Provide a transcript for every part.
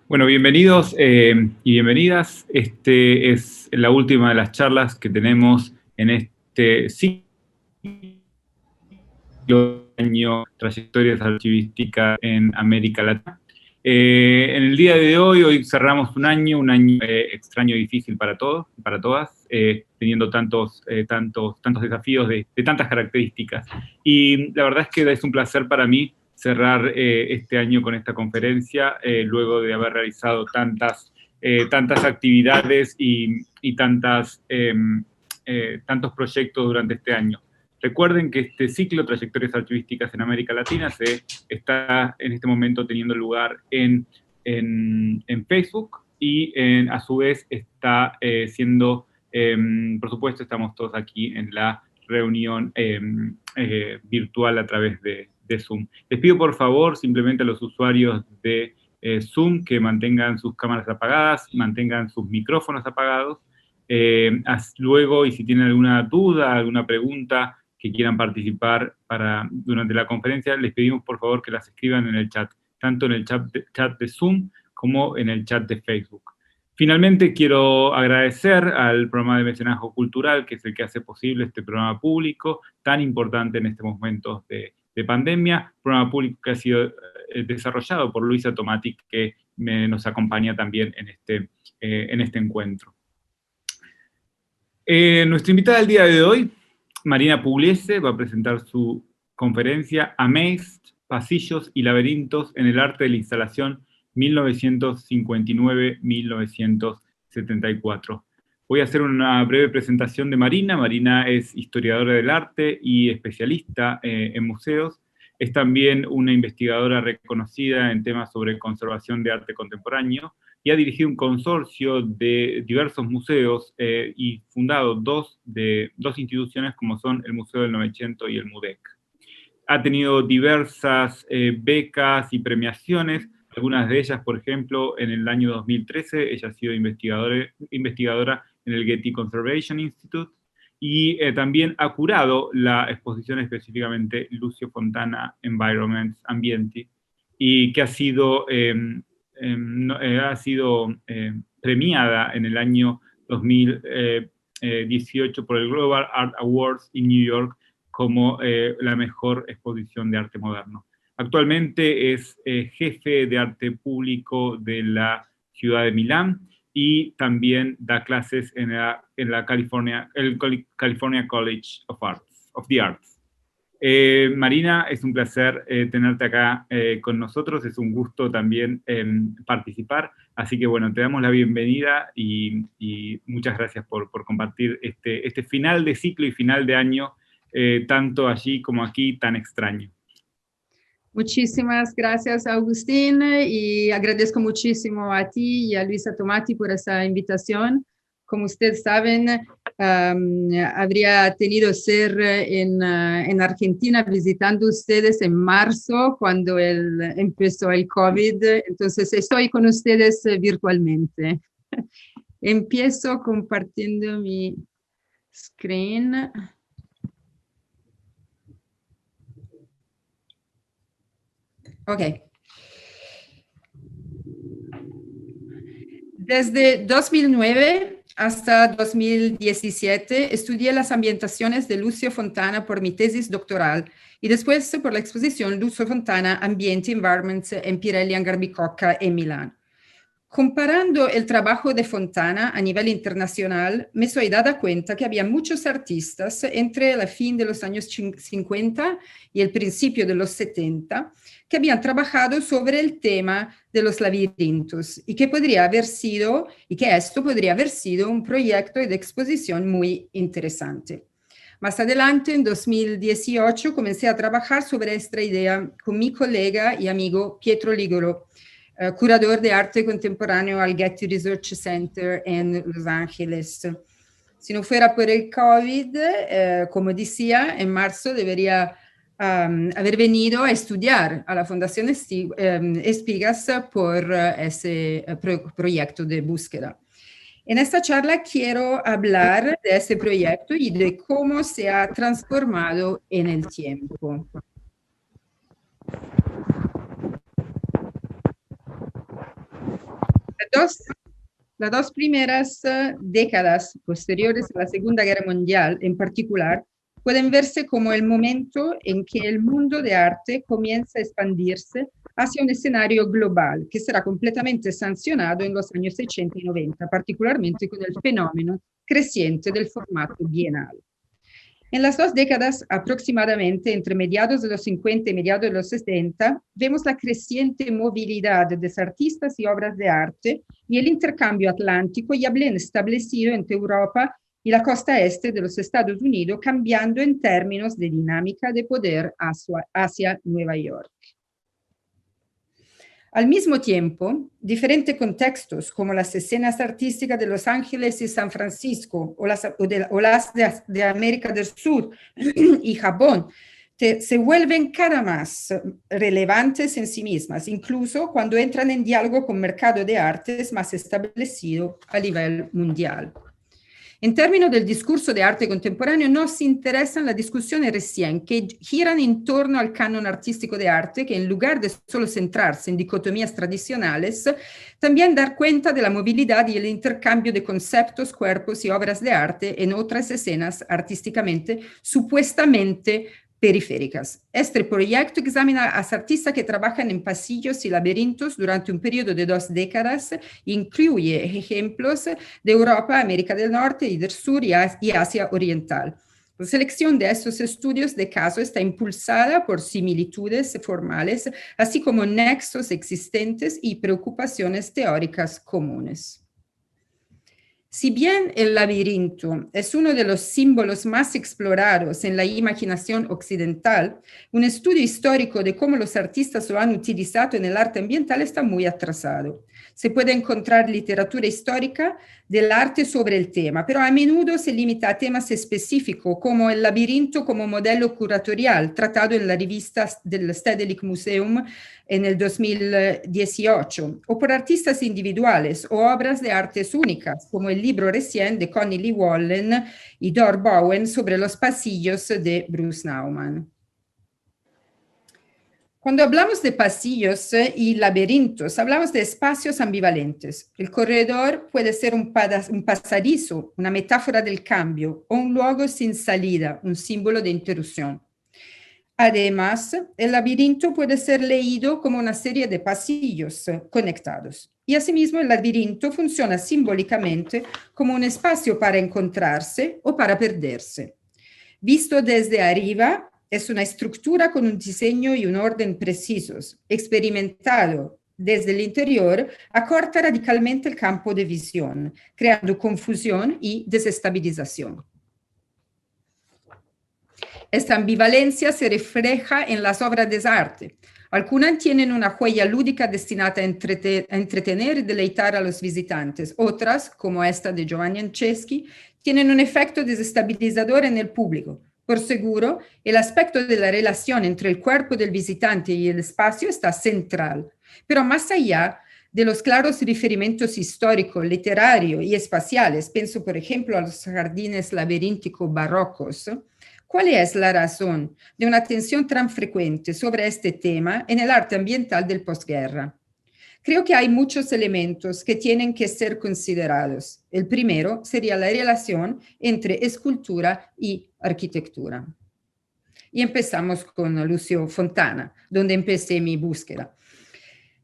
Bueno, bienvenidos y bienvenidas. Este es la última de las charlas que tenemos en este ciclo de año Trayectorias Archivísticas en América Latina. En el día de hoy cerramos un año extraño y difícil para todos, para todas, teniendo tantos desafíos de tantas características. Y la verdad es que es un placer para mí cerrar este año con esta conferencia, luego de haber realizado tantas actividades y tantos proyectos durante este año. Recuerden que este ciclo Trayectorias Archivísticas en América Latina está en este momento teniendo lugar en Facebook y a su vez está siendo, por supuesto, estamos todos aquí en la reunión virtual a través de Zoom. Les pido por favor simplemente a los usuarios de Zoom que mantengan sus cámaras apagadas, mantengan sus micrófonos apagados. Luego, y si tienen alguna duda, alguna pregunta que quieran participar durante la conferencia, les pedimos por favor que las escriban en el chat, tanto en el chat de Zoom como en el chat de Facebook. Finalmente, quiero agradecer al programa de mecenazgo cultural, que es el que hace posible este programa público tan importante en estos momentos de pandemia, programa público que ha sido desarrollado por Luisa Tomati, que nos acompaña también en este encuentro. Nuestra invitada del día de hoy, Marina Pugliese, va a presentar su conferencia Amazed, Pasillos y Laberintos en el Arte de la Instalación 1959-1974. Voy a hacer una breve presentación de Marina. Marina es historiadora del arte y especialista en museos. Es también una investigadora reconocida en temas sobre conservación de arte contemporáneo y ha dirigido un consorcio de diversos museos y fundado dos instituciones como son el Museo del Novecento y el MUDEC. Ha tenido diversas becas y premiaciones, algunas de ellas, por ejemplo, en el año 2013, ella ha sido investigadora en el Getty Conservation Institute, y también ha curado la exposición específicamente Lucio Fontana Environments Ambienti, y que ha sido premiada en el año 2018 por el Global Art Awards en New York como la mejor exposición de arte moderno. Actualmente es jefe de arte público de la ciudad de Milán y también da clases en el California College of the Arts. Marina, es un placer tenerte acá con nosotros, es un gusto también participar, así que bueno, te damos la bienvenida y muchas gracias por compartir este final de ciclo y final de año, tanto allí como aquí, tan extraño. Muchísimas gracias, Agustín, y agradezco muchísimo a ti y a Luisa Tomati por esa invitación. Como ustedes saben, habría tenido ser en Argentina visitando ustedes en marzo, cuando empezó el COVID, entonces estoy con ustedes virtualmente. Empiezo compartiendo mi screen. Ok. Desde 2009 hasta 2017 estudié las ambientaciones de Lucio Fontana por mi tesis doctoral y después por la exposición Lucio Fontana Ambienti Environments en Pirelli Angarbicocca en Milán. Comparando el trabajo de Fontana a nivel internacional, me soy dada cuenta que había muchos artistas entre el fin de los años 50 y el principio de los 70 que habían trabajado sobre el tema de los laberintos y que esto podría haber sido un proyecto de exposición muy interesante. Más adelante, en 2018, comencé a trabajar sobre esta idea con mi colega y amigo Pietro Ligoro, curador de arte contemporáneo al Getty Research Center en Los Ángeles. Si no fuera por el COVID, como decía, en marzo debería haber venido a estudiar a la Fundación Espigas por ese proyecto de búsqueda. En esta charla quiero hablar de ese proyecto y de cómo se ha transformado en el tiempo. Las dos primeras décadas posteriores a la Segunda Guerra Mundial, en particular, pueden verse como el momento en que el mundo de arte comienza a expandirse hacia un escenario global que será completamente sancionado en los años 80 y 90, particularmente con el fenómeno creciente del formato bienal. En las dos décadas, aproximadamente entre mediados de los 50 y mediados de los 60, vemos la creciente movilidad de artistas y obras de arte y el intercambio atlántico ya bien establecido entre Europa y la costa este de los Estados Unidos, cambiando en términos de dinámica de poder hacia Nueva York. Al mismo tiempo, diferentes contextos, como las escenas artísticas de Los Ángeles y San Francisco, o las de América del Sur y Japón, se vuelven cada más relevantes en sí mismas, incluso cuando entran en diálogo con mercado de artes más establecido a nivel mundial. En términos del discurso de arte contemporáneo, nos interesan las discusiones recién que giran en torno al canon artístico de arte, que en lugar de solo centrarse en dicotomías tradicionales, también dar cuenta de la movilidad y el intercambio de conceptos, cuerpos y obras de arte en otras escenas artísticamente supuestamente periféricas. Este proyecto examina a artistas que trabajan en pasillos y laberintos durante un periodo de 2 décadas, incluye ejemplos de Europa, América del Norte y del Sur y Asia Oriental. La selección de estos estudios de caso está impulsada por similitudes formales, así como nexos existentes y preocupaciones teóricas comunes. Si bien el laberinto es uno de los símbolos más explorados en la imaginación occidental, un estudio histórico de cómo los artistas lo han utilizado en el arte ambiental está muy atrasado. Se puede encontrar literatura histórica del arte sobre el tema, pero a menudo se limita a temas específicos como el laberinto como modelo curatorial, tratado en la revista del Stedelijk Museum en el 2018, o por artistas individuales o obras de artes únicas, como el libro recién de Connie Lee Wallen y Dor Bowen sobre los pasillos de Bruce Nauman. Cuando hablamos de pasillos y laberintos, hablamos de espacios ambivalentes. El corredor puede ser un pasadizo, una metáfora del cambio, o un luogo sin salida, un símbolo de interrupción. Además, el laberinto puede ser leído como una serie de pasillos conectados. Y asimismo, el laberinto funciona simbólicamente como un espacio para encontrarse o para perderse. Visto desde arriba, es una estructura con un diseño y un orden precisos. Experimentado desde el interior, acorta radicalmente el campo de visión, creando confusión y desestabilización. Esta ambivalencia se refleja en las obras de arte. Algunas tienen una huella lúdica destinada a entretener y deleitar a los visitantes. Otras, como esta de Giovanni Anceschi, tienen un efecto desestabilizador en el público. Por seguro, el aspecto de la relación entre el cuerpo del visitante y el espacio está central. Pero más allá de los claros referimientos históricos, literarios y espaciales, pienso por ejemplo a los jardines laberínticos barrocos, ¿cuál es la razón de una atención tan frecuente sobre este tema en el arte ambiental del posguerra? Creo que hay muchos elementos que tienen que ser considerados. El primero sería la relación entre escultura y arquitectura. Y empezamos con Lucio Fontana, donde empecé mi búsqueda.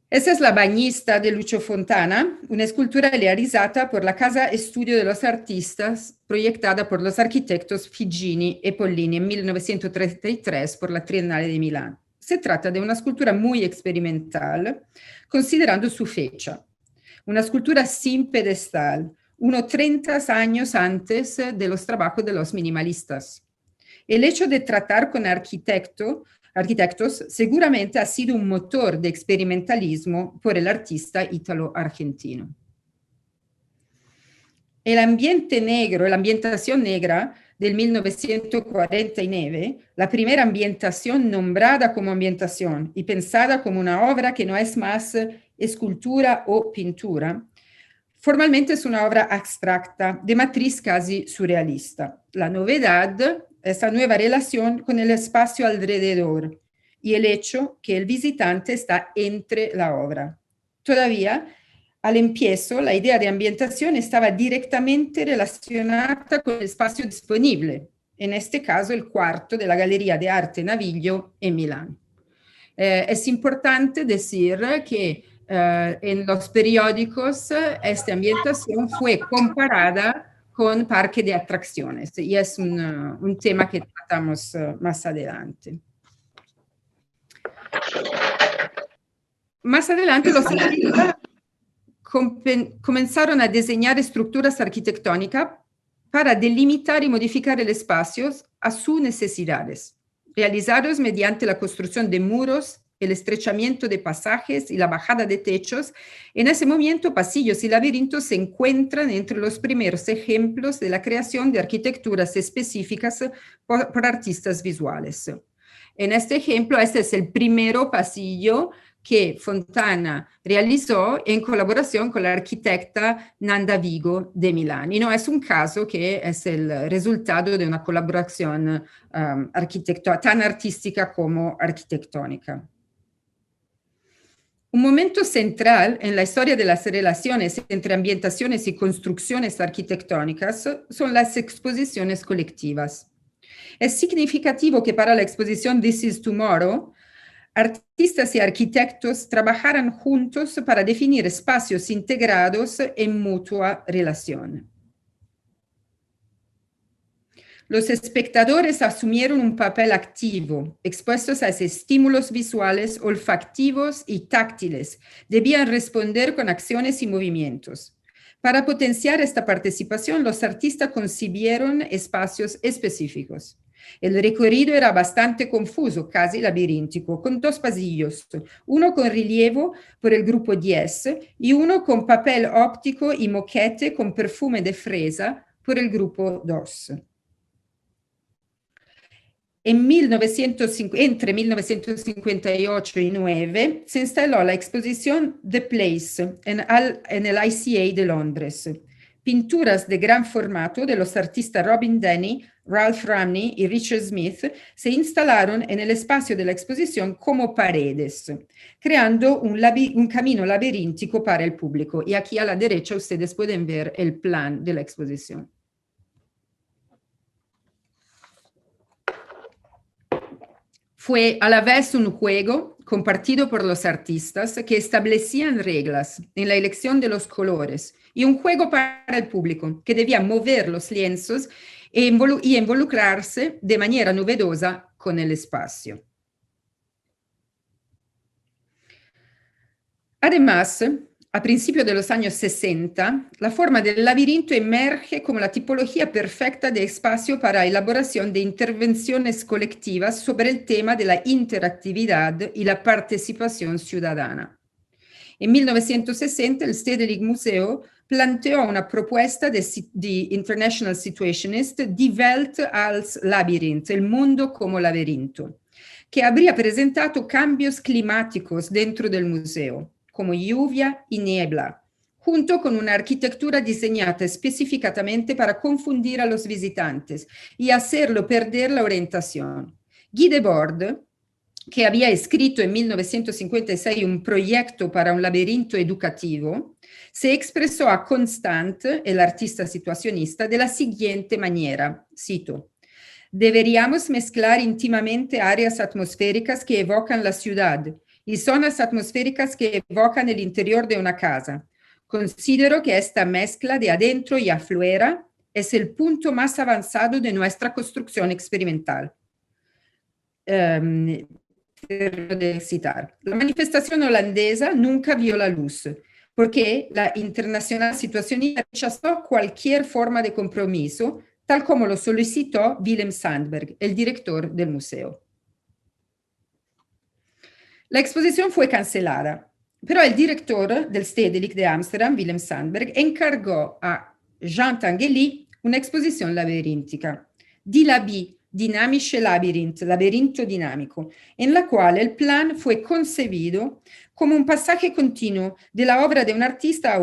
Esa es La bañista de Lucio Fontana, una escultura realizada por la Casa Estudio de los Artistas, proyectada por los arquitectos Figini y Pollini en 1933 por la Triennale de Milán. Se trata de una escultura muy experimental, considerando su fecha. Una escultura sin pedestal, unos 30 años antes de los trabajos de los minimalistas. El hecho de tratar con arquitectos seguramente ha sido un motor de experimentalismo por el artista ítalo-argentino. El ambiente negro, la ambientación negra del 1949, la primera ambientación nombrada como ambientación y pensada como una obra que no es más escultura o pintura, formalmente es una obra abstracta de matriz casi surrealista. La novedad es la nueva relación con el espacio alrededor y el hecho que el visitante está entre la obra. Todavía Al empiezo, la idea de ambientación estaba directamente relacionada con el espacio disponible, en este caso el cuarto de la Galería de Arte Naviglio en Milán. Es importante decir que en los periódicos esta ambientación fue comparada con parque de atracciones y es un tema que tratamos más adelante. Más adelante los artistas comenzaron a diseñar estructuras arquitectónicas para delimitar y modificar el espacio a sus necesidades, realizados mediante la construcción de muros, el estrechamiento de pasajes y la bajada de techos. En ese momento, pasillos y laberintos se encuentran entre los primeros ejemplos de la creación de arquitecturas específicas por artistas visuales. En este ejemplo, este es el primero pasillo que Fontana realizó en colaboración con la arquitecta Nanda Vigo de Milán. Y no es un caso que es el resultado de una colaboración tan artística como arquitectónica. Un momento central en la historia de las relaciones entre ambientaciones y construcciones arquitectónicas son las exposiciones colectivas. Es significativo que para la exposición This is Tomorrow, artistas y arquitectos trabajaran juntos para definir espacios integrados en mutua relación. Los espectadores asumieron un papel activo, expuestos a estímulos visuales, olfactivos y táctiles. Debían responder con acciones y movimientos. Para potenciar esta participación, los artistas concibieron espacios específicos. El recorrido era bastante confuso, casi labiríntico, con dos pasillos, uno con relievo por el grupo 10 y uno con papel óptico y moquete con perfume de fresa por el grupo 2. Entre 1958 y 9 se instaló la exposición The Place en el ICA de Londres. Pinturas de gran formato de los artistas Robin Denny, Ralph Ramney y Richard Smith se instalaron en el espacio de la exposición como paredes, creando un camino laberíntico para el público. Y aquí a la derecha ustedes pueden ver el plan de la exposición. Fue a la vez un juego compartido por los artistas que establecían reglas en la elección de los colores y un juego para el público que debía mover los lienzos y involucrarse de manera novedosa con el espacio. Además, a principios de los años 60, la forma del laberinto emerge como la tipología perfecta de espacio para elaboración de intervenciones colectivas sobre el tema de la interactividad y la participación ciudadana. En 1960, el Stedelijk Museo planteó una propuesta de International Situationist, Die Welt als Labyrinth, el mundo como laberinto, que habría presentado cambios climáticos dentro del museo, como lluvia y niebla, junto con una arquitectura diseñada específicamente para confundir a los visitantes y hacerlo perder la orientación. Guy Debord, que había escrito en 1956 un proyecto para un laberinto educativo, se expresó a Constant, el artista situacionista, de la siguiente manera, cito: «Deberíamos mezclar íntimamente áreas atmosféricas que evocan la ciudad y zonas atmosféricas que evocan el interior de una casa. Considero que esta mezcla de adentro y afuera es el punto más avanzado de nuestra construcción experimental». De citar. La manifestación holandesa nunca vio la luz, porque la Internacional Situacionista rechazó cualquier forma de compromiso, tal como lo solicitó Willem Sandberg, el director del museo. La exposición fue cancelada, pero el director del Stedelijk de Ámsterdam, Willem Sandberg, encargó a Jean Tinguely una exposición laberíntica, Die Labie, Dynamische Labyrinth, laberinto dinámico, en la cual el plan fue concebido como un pasaje continuo de la obra de un artista a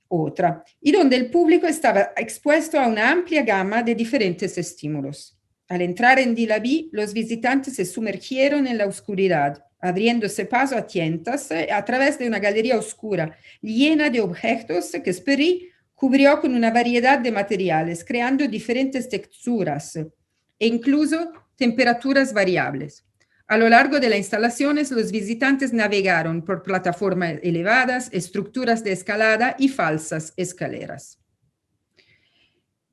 otra, y donde el público estaba expuesto a una amplia gama de diferentes estímulos. Al entrar en Die Labie, los visitantes se sumergieron en la oscuridad, abriéndose paso a tientas a través de una galería oscura llena de objetos que Sperry cubrió con una variedad de materiales, creando diferentes texturas e incluso temperaturas variables. A lo largo de las instalaciones, los visitantes navegaron por plataformas elevadas, estructuras de escalada y falsas escaleras.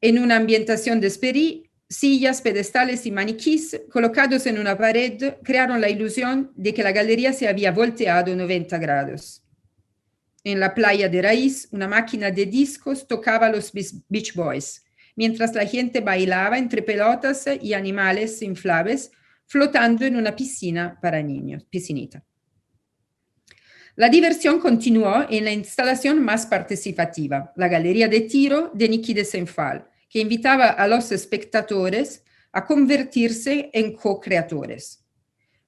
En una ambientación de Sperry, sillas, pedestales y maniquís colocados en una pared crearon la ilusión de que la galería se había volteado 90 grados. En la playa de Raíz, una máquina de discos tocaba a los Beach Boys, mientras la gente bailaba entre pelotas y animales inflables, flotando en una piscina para niños, piscinita. La diversión continuó en la instalación más participativa, la galería de tiro de Niki de Senfal, que invitaba a los espectadores a convertirse en co-creadores.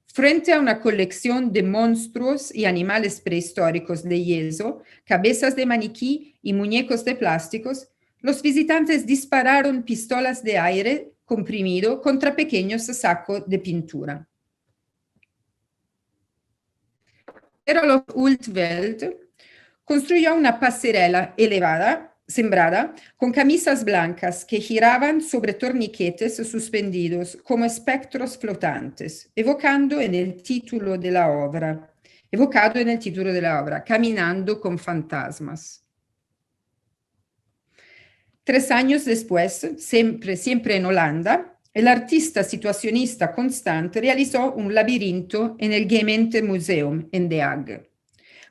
Frente a una colección de monstruos y animales prehistóricos de yeso, cabezas de maniquí y muñecos de plásticos, los visitantes dispararon pistolas de aire comprimido contra pequeños sacos de pintura. Pero los Ultveld construyó una pasarela elevada, sembrada, con camisas blancas que giraban sobre torniquetes suspendidos como espectros flotantes, evocado en el título de la obra, Caminando con fantasmas. 3 años después, siempre en Holanda, el artista situacionista Constant realizó un laberinto en el Gemeente Museum en The Hague.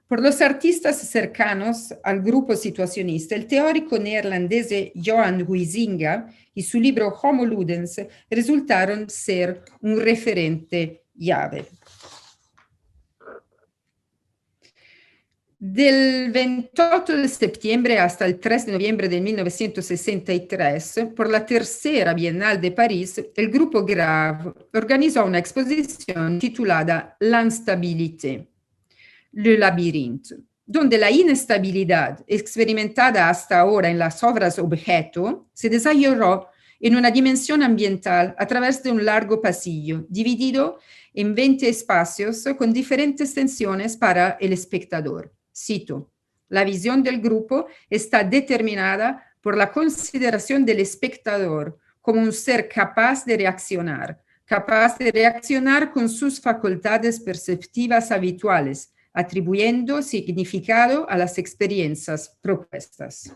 Por los artistas cercanos al grupo situacionista, el teórico neerlandés Johan Huizinga y su libro Homo Ludens resultaron ser un referente llave. Del 28 de septiembre hasta el 3 de noviembre de 1963, por la tercera Bienal de París, el grupo Grave organizó una exposición titulada L'instabilité, Le laberinto, donde la inestabilidad experimentada hasta ahora en las obras objeto se desarrolló en una dimensión ambiental a través de un largo pasillo, dividido en 20 espacios con diferentes tensiones para el espectador. Cito, la visión del grupo está determinada por la consideración del espectador como un ser capaz de reaccionar con sus facultades perceptivas habituales, atribuyendo significado a las experiencias propuestas.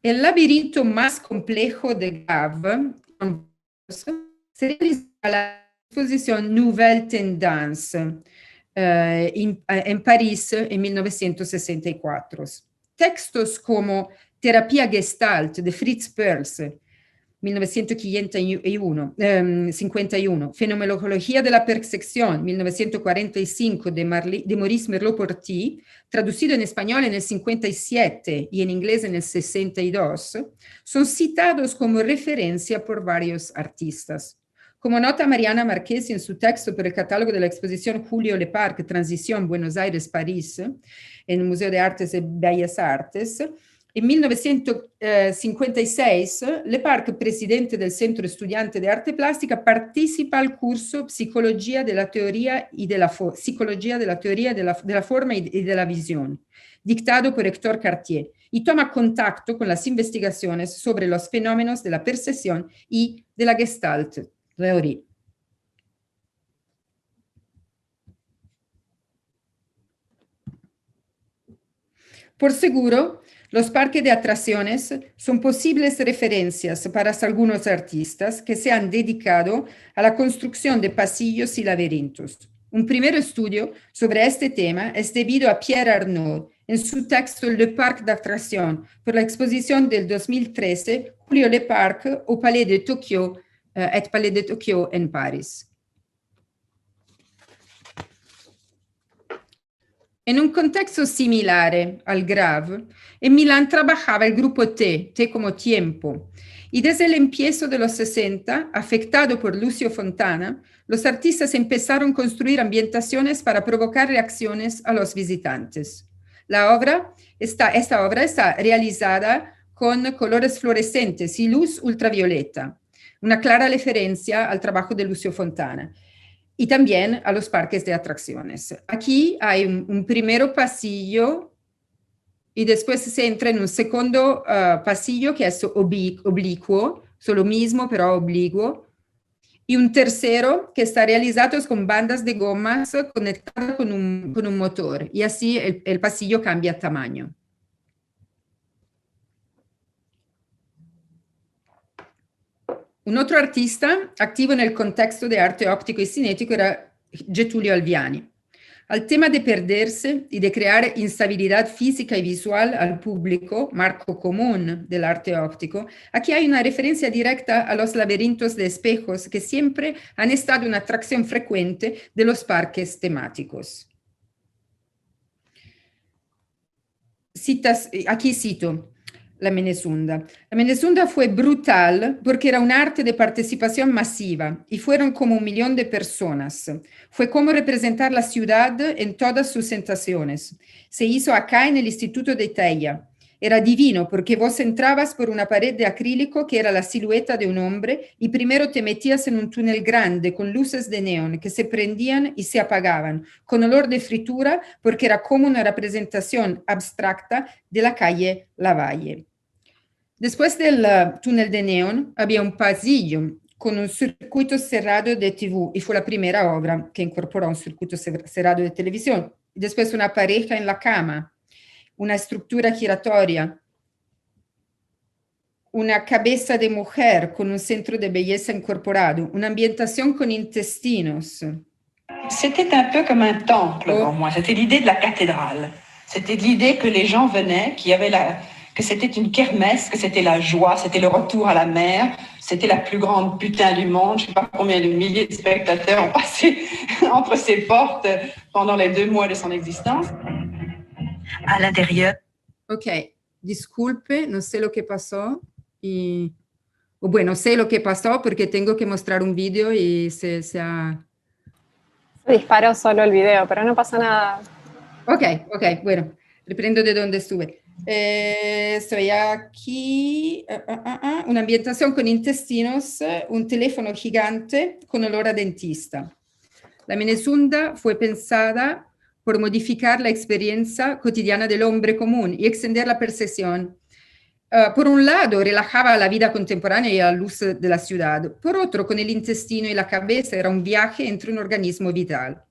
El laberinto más complejo de Grave se realizó a la exposición Nouvelle Tendance en París en 1964. Textos como Terapia Gestalt de Fritz Perls, 1951, Fenomenología de la Percepción, 1945, de Maurice Merleau-Ponty, traducido en español en el 57 y en inglés en el 62, son citados como referencia por varios artistas. Como nota Mariana Marquesi en su texto por el catálogo de la exposición Julio Leparc, Transición Buenos Aires-París, en el Museo de Artes y Bellas Artes, en 1956, Leparc, presidente del Centro Estudiante de Arte Plástica, participa al curso Psicología de la Teoría y de la Forma y de la Visión, dictado por Héctor Cartier, y toma contacto con las investigaciones sobre los fenómenos de la percepción y de la Gestalt Theory. Por seguro, los parques de atracciones son posibles referencias para algunos artistas que se han dedicado a la construcción de pasillos y laberintos. Un primer estudio sobre este tema es debido a Pierre Arnaud en su texto Le Parc d'Attraction por la exposición del 2013 Julio Leparc au Palais de Tokyo en París. En un contexto similar al Grave, en Milán trabajaba el grupo T como Tiempo, y desde el empiezo de los 60, afectado por Lucio Fontana, los artistas empezaron a construir ambientaciones para provocar reacciones a los visitantes. Esta obra está realizada con colores fluorescentes y luz ultravioleta, una clara referencia al trabajo de Lucio Fontana y también a los parques de atracciones. Aquí hay un primer pasillo y después se entra en un segundo pasillo que es oblicuo, solo mismo pero oblicuo, y un tercero que está realizado con bandas de gomas conectadas con un motor, y así el pasillo cambia tamaño. Un otro artista activo en el contexto de arte óptico y cinético era Getulio Alviani. Al tema de perderse y de crear instabilidad física y visual al público, marco común del arte óptico, aquí hay una referencia directa a los laberintos de espejos que siempre han estado una atracción frecuente de los parques temáticos. Aquí cito la Menezunda. La Menezunda fue brutal porque era un arte de participación masiva y fueron como 1 millón de personas. Fue como representar la ciudad en todas sus sensaciones. Se hizo acá en el Instituto de Teia. Era divino porque vos entrabas por una pared de acrílico que era la silueta de un hombre y primero te metías en un túnel grande con luces de neón que se prendían y se apagaban, con olor de fritura porque era como una representación abstracta de la calle Lavalle. Después del túnel de neón había un pasillo con un circuito cerrado de TV y fue la primera obra que incorporó un circuito cerrado de televisión. Después una pareja en la cama, una estructura giratoria, una cabeza de mujer con un centro de belleza incorporado, una ambientación con intestinos. C'était un peu comme un temple pour moi, c'était l'idée de la cathédrale. C'était l'idée que les gens venaient, que c'était une kermesse, que c'était la joie, c'était le retour à la mer, c'était la plus grande putain du monde. Je ne sais pas combien de milliers de spectateurs ont passé entre ces portes pendant les 2 mois de son existence. À l'intérieur. Ok, disculpe, no sé lo que pasó. O bueno, sé lo que pasó porque tengo que mostrar un video y se disparó solo el video, pero no pasa nada. Ok, bueno, riprendo de donde estuve. Estoy aquí, una ambientación con intestinos, un teléfono gigante con olor a dentista. La Menezunda fue pensada por modificar la experiencia cotidiana del hombre común y extender la percepción. Por un lado, relajaba la vida contemporánea y la luz de la ciudad. Por otro, con el intestino y la cabeza era un viaje entre un organismo vital.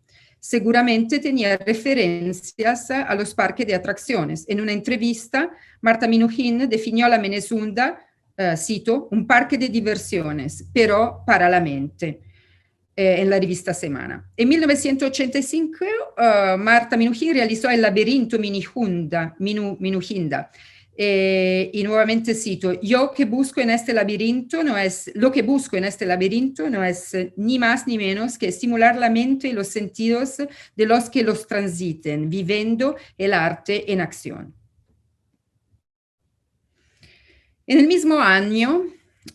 Seguramente tenía referencias a los parques de atracciones. En una entrevista, Marta Minujín definió a la Menezunda, cito, un parque de diversiones, pero para la mente, en la revista Semana. En 1985, Marta Minujín realizó el laberinto Minujín. Y nuevamente cito, lo que busco en este laberinto no es ni más ni menos que estimular la mente y los sentidos de los que los transiten, viviendo el arte en acción. En el mismo año,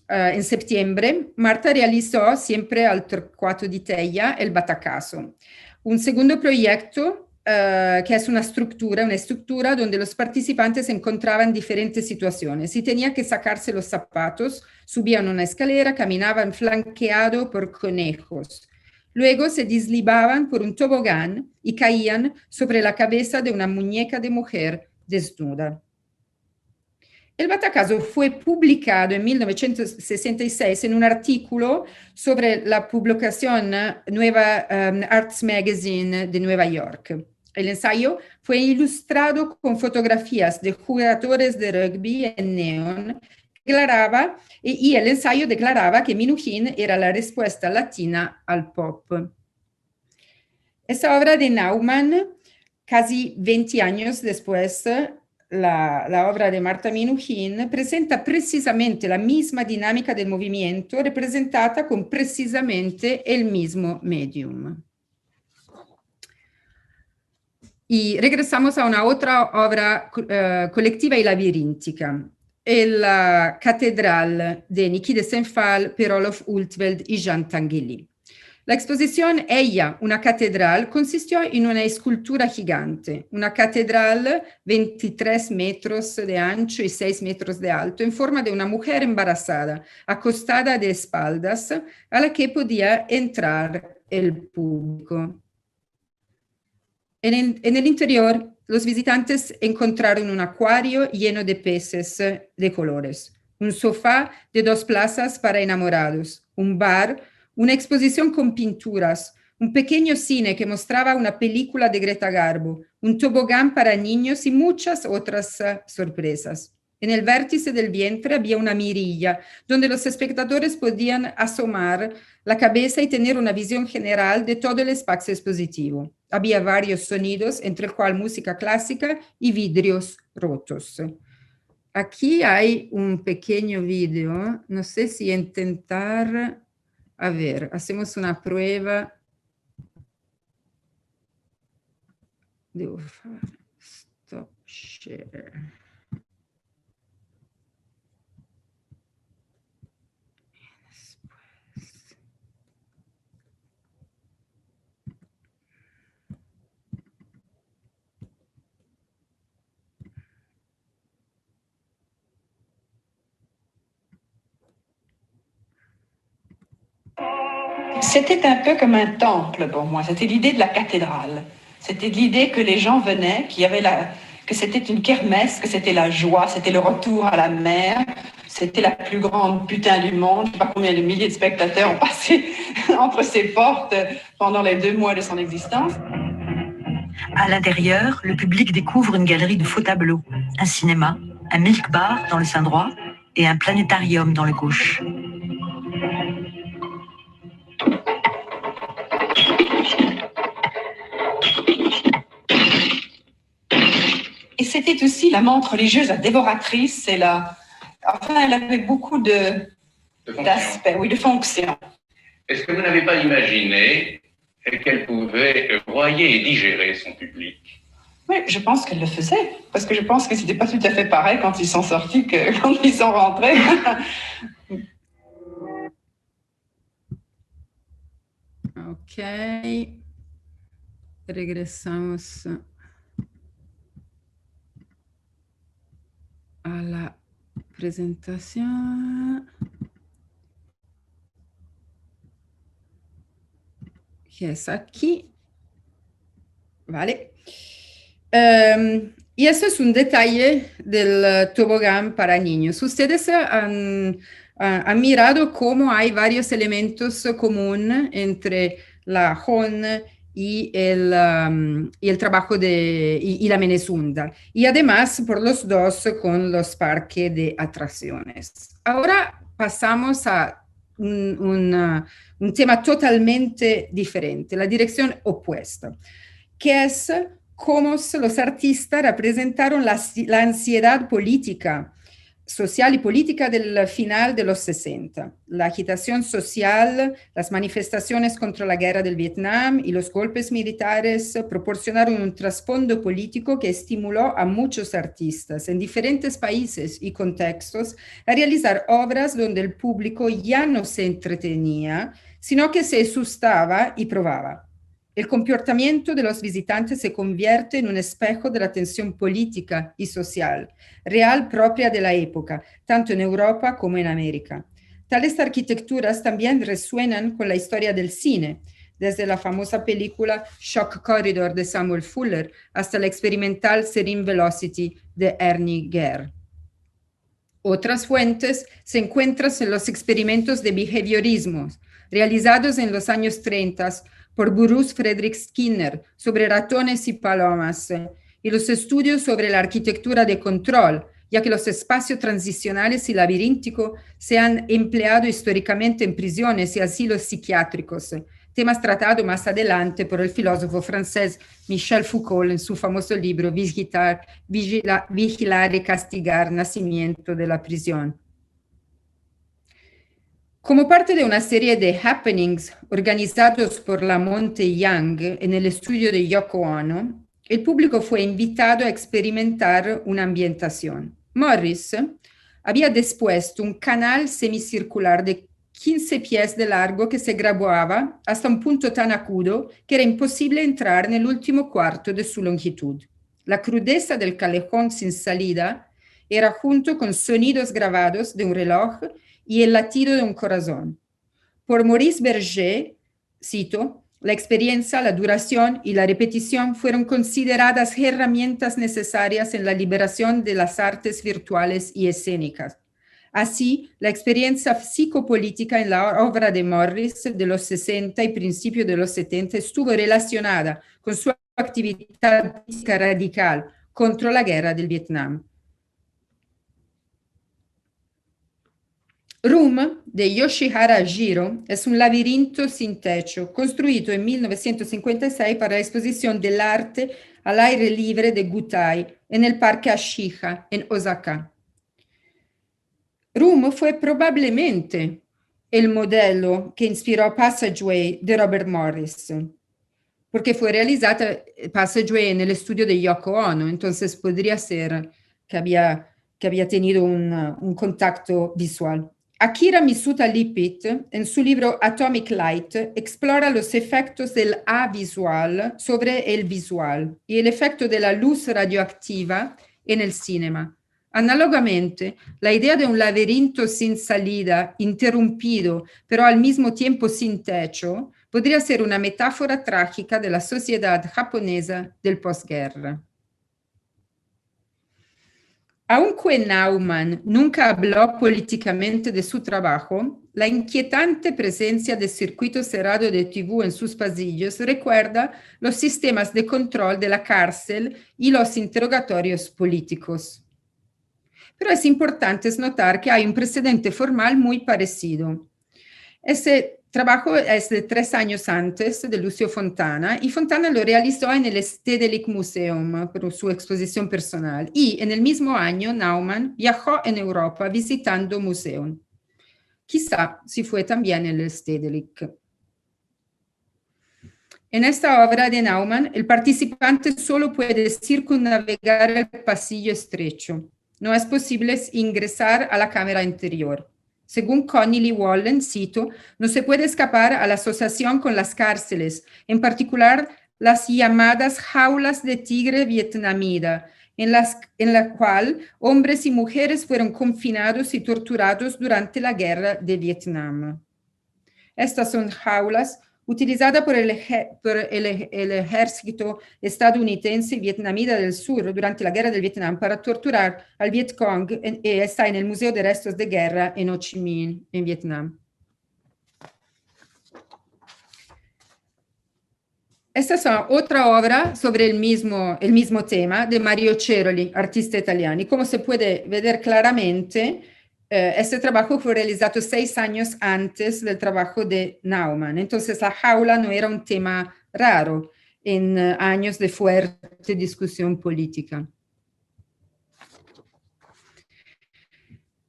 en septiembre, Marta realizó, siempre al Torquato di Teia, el Batacazo, un segundo proyecto que es una estructura donde los participantes encontraban diferentes situaciones y tenían que sacarse los zapatos, subían una escalera, caminaban flanqueado por conejos. Luego se deslizaban por un tobogán y caían sobre la cabeza de una muñeca de mujer desnuda. El Batacazo fue publicado en 1966 en un artículo sobre la publicación Nueva Arts Magazine de Nueva York. El ensayo fue ilustrado con fotografías de jugadores de rugby en neón y el ensayo declaraba que Minujín era la respuesta latina al pop. Esta obra de Naumann, casi 20 años después, la obra de Marta Minujín, presenta precisamente la misma dinámica del movimiento representada con precisamente el mismo medium. Y regresamos a una otra obra colectiva y labiríntica, la Catedral de Niki de Saint-Phal, Perolof Ultveld y Jean Tinguely. La exposición Ella, una catedral, consistió en una escultura gigante, una catedral 23 metros de ancho y 6 metros de alto, en forma de una mujer embarazada, acostada de espaldas, a la que podía entrar el público. En el interior, los visitantes encontraron un acuario lleno de peces de colores, un sofá de 2 plazas para enamorados, un bar, una exposición con pinturas, un pequeño cine que mostraba una película de Greta Garbo, un tobogán para niños y muchas otras sorpresas. En el vértice del vientre había una mirilla donde los espectadores podían asomar la cabeza y tener una visión general de todo el espacio expositivo. Había varios sonidos, entre el cual música clásica y vidrios rotos. Aquí hay un pequeño video, no sé si intentar, a ver, hacemos una prueba. Devo fare stop share. C'était un peu comme un temple pour moi. C'était l'idée de la cathédrale. C'était l'idée que les gens venaient, que c'était une kermesse, que c'était la joie, c'était le retour à la mer. C'était la plus grande putain du monde. Je ne sais pas combien de milliers de spectateurs ont passé entre ses portes pendant les 2 mois de son existence. À l'intérieur, le public découvre une galerie de faux tableaux, un cinéma, un milk bar dans le sein droit et un planétarium dans le gauche. Et c'était aussi la menthe religieuse, la dévoratrice, enfin, elle avait beaucoup d'aspects, oui, de fonctions. Est-ce que vous n'avez pas imaginé qu'elle pouvait broyer et digérer son public? Oui, je pense qu'elle le faisait, parce que je pense que c'était pas tout à fait pareil quand ils sont sortis que quand ils sont rentrés. Ok, regresamos a la presentación. Que es aquí. Vale. Y eso es un detalle del tobogán para niños. Ustedes han mirado cómo hay varios elementos comunes entre la JON y el trabajo y la Menezunda. Y además por los dos con los parques de atracciones. Ahora pasamos a un tema totalmente diferente, la dirección opuesta, que es cómo los artistas representaron la ansiedad política, social y política del final de los 60, la agitación social, las manifestaciones contra la guerra del Vietnam y los golpes militares proporcionaron un trasfondo político que estimuló a muchos artistas en diferentes países y contextos a realizar obras donde el público ya no se entretenía, sino que se asustaba y probaba. El comportamiento de los visitantes se convierte en un espejo de la tensión política y social, real propia de la época, tanto en Europa como en América. Tales arquitecturas también resuenan con la historia del cine, desde la famosa película Shock Corridor de Samuel Fuller hasta la experimental Serene Velocity de Ernie Gare. Otras fuentes se encuentran en los experimentos de behaviorismo realizados en los años 30 por Bruce Frederick Skinner sobre ratones y palomas, y los estudios sobre la arquitectura de control, ya que los espacios transicionales y labirínticos se han empleado históricamente en prisiones y asilos psiquiátricos, temas tratados más adelante por el filósofo francés Michel Foucault en su famoso libro Vigilar y castigar, nacimiento de la prisión. Como parte de una serie de happenings organizados por la Monte Young en el estudio de Yoko Ono, el público fue invitado a experimentar una ambientación. Morris había dispuesto un canal semicircular de 15 pies de largo que se graduaba hasta un punto tan agudo que era imposible entrar en el último cuarto de su longitud. La crudeza del callejón sin salida era junto con sonidos grabados de un reloj y el latido de un corazón. Por Maurice Berger, cito, la experiencia, la duración y la repetición fueron consideradas herramientas necesarias en la liberación de las artes virtuales y escénicas. Así, la experiencia psicopolítica en la obra de Morris de los 60 y principios de los 70 estuvo relacionada con su actividad política radical contra la guerra del Vietnam. Room, de Yoshihara Jiro, es un laberinto sin techo, construido en 1956 para la exposición del arte al aire libre de Gutai, en el Parque Ashika, en Osaka. Room fue probablemente el modelo que inspiró Passageway de Robert Morris, porque fue realizada Passageway en el estudio de Yoko Ono, entonces podría ser que había tenido un contacto visual. Akira Misuta Lipit, en su libro Atomic Light, explora los efectos del avisual sobre el visual y el efecto de la luz radioactiva en el cinema. Análogamente, la idea de un laberinto sin salida, interrumpido, pero al mismo tiempo sin techo, podría ser una metáfora trágica de la sociedad japonesa del posguerra. Aunque Naumann nunca habló políticamente de su trabajo, la inquietante presencia del circuito cerrado de TV en sus pasillos recuerda los sistemas de control de la cárcel y los interrogatorios políticos. Pero es importante notar que hay un precedente formal muy parecido. Ese trabajo es de 3 años antes de Lucio Fontana y Fontana lo realizó en el Stedelijk Museum por su exposición personal y en el mismo año Naumann viajó en Europa visitando museos. Quizá si fue también en el Stedelijk. En esta obra de Naumann, el participante solo puede circunnavegar el pasillo estrecho. No es posible ingresar a la cámara interior. Según Connie Lee Wallen, cito, no se puede escapar a la asociación con las cárceles, en particular las llamadas jaulas de tigre vietnamita, en la cual hombres y mujeres fueron confinados y torturados durante la guerra de Vietnam. Estas son jaulas utilizadas por el ejército estadounidense y vietnamita del sur durante la guerra del Vietnam para torturar al Vietcong y está en el Museo de Restos de Guerra en Ho Chi Minh, en Vietnam. Esta es otra obra sobre el mismo tema de Mario Ceroli, artista italiano. Y como se puede ver claramente, este trabajo fue realizado 6 años antes del trabajo de Naumann. Entonces, la jaula no era un tema raro en años de fuerte discusión política.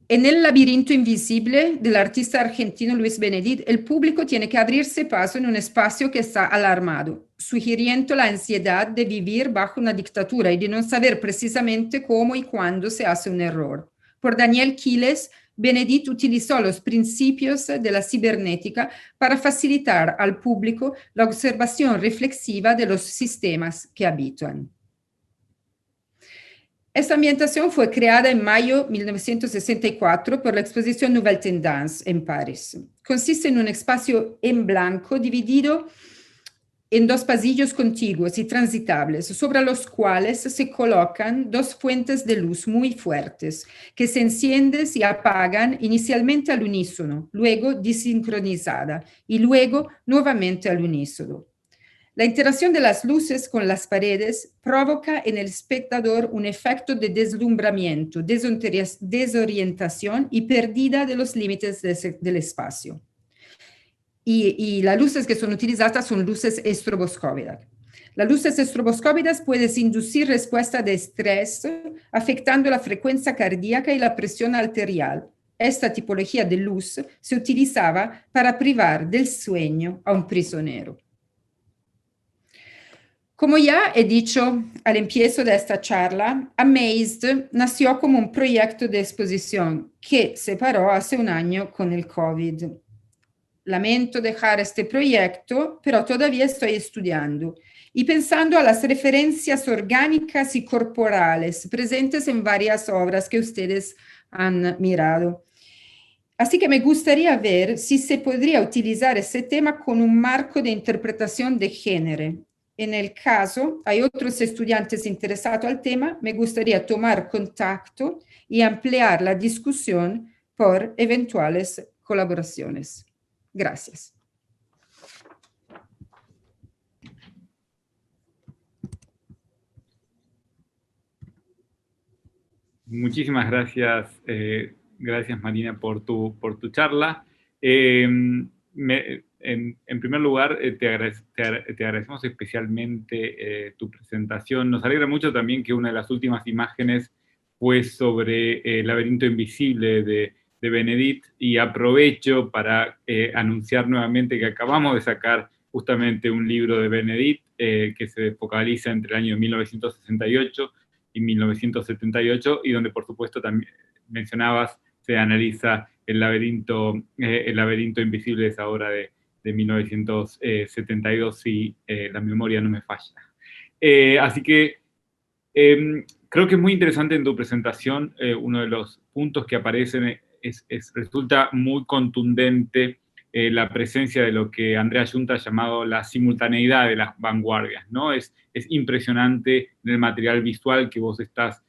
En el laberinto invisible del artista argentino Luis Benedit, el público tiene que abrirse paso en un espacio que está alarmado, sugiriendo la ansiedad de vivir bajo una dictadura y de no saber precisamente cómo y cuándo se hace un error. Por Daniel Quiles, Benedit utilizó los principios de la cibernética para facilitar al público la observación reflexiva de los sistemas que habitan. Esta ambientación fue creada en mayo de 1964 por la exposición Nouvelle Tendance en París. Consiste en un espacio en blanco dividido en 2 pasillos contiguos y transitables, sobre los cuales se colocan 2 fuentes de luz muy fuertes, que se encienden y apagan inicialmente al unísono, luego desincronizada y luego nuevamente al unísono. La interacción de las luces con las paredes provoca en el espectador un efecto de deslumbramiento, desorientación y pérdida de los límites del espacio. Y las luces que son utilizadas son luces estroboscópicas. Las luces estroboscópicas pueden inducir respuesta de estrés, afectando la frecuencia cardíaca y la presión arterial. Esta tipología de luz se utilizaba para privar del sueño a un prisionero. Como ya he dicho al empiezo de esta charla, Amazed nació como un proyecto de exposición que se paró hace un año con el COVID. lamento dejar este proyecto, pero todavía estoy estudiando y pensando a las referencias orgánicas y corporales presentes en varias obras que ustedes han mirado. Así que me gustaría ver si se podría utilizar ese tema con un marco de interpretación de género. En el caso, hay otros estudiantes interesados al tema, me gustaría tomar contacto y ampliar la discusión por eventuales colaboraciones. Gracias. Muchísimas gracias, gracias Marina por tu charla. En primer lugar, te agradecemos especialmente tu presentación. Nos alegra mucho también que una de las últimas imágenes fue sobre el laberinto invisible de Benedict, y aprovecho para anunciar nuevamente que acabamos de sacar justamente un libro de Benedict que se focaliza entre el año 1968 y 1978, y donde por supuesto también mencionabas, se analiza el laberinto invisible de esa obra de 1972, si la memoria no me falla. Así que creo que es muy interesante en tu presentación, uno de los puntos que aparecen resulta muy contundente la presencia de lo que Andrea Giunta ha llamado la simultaneidad de las vanguardias, ¿no? Es impresionante en el material visual que vos estás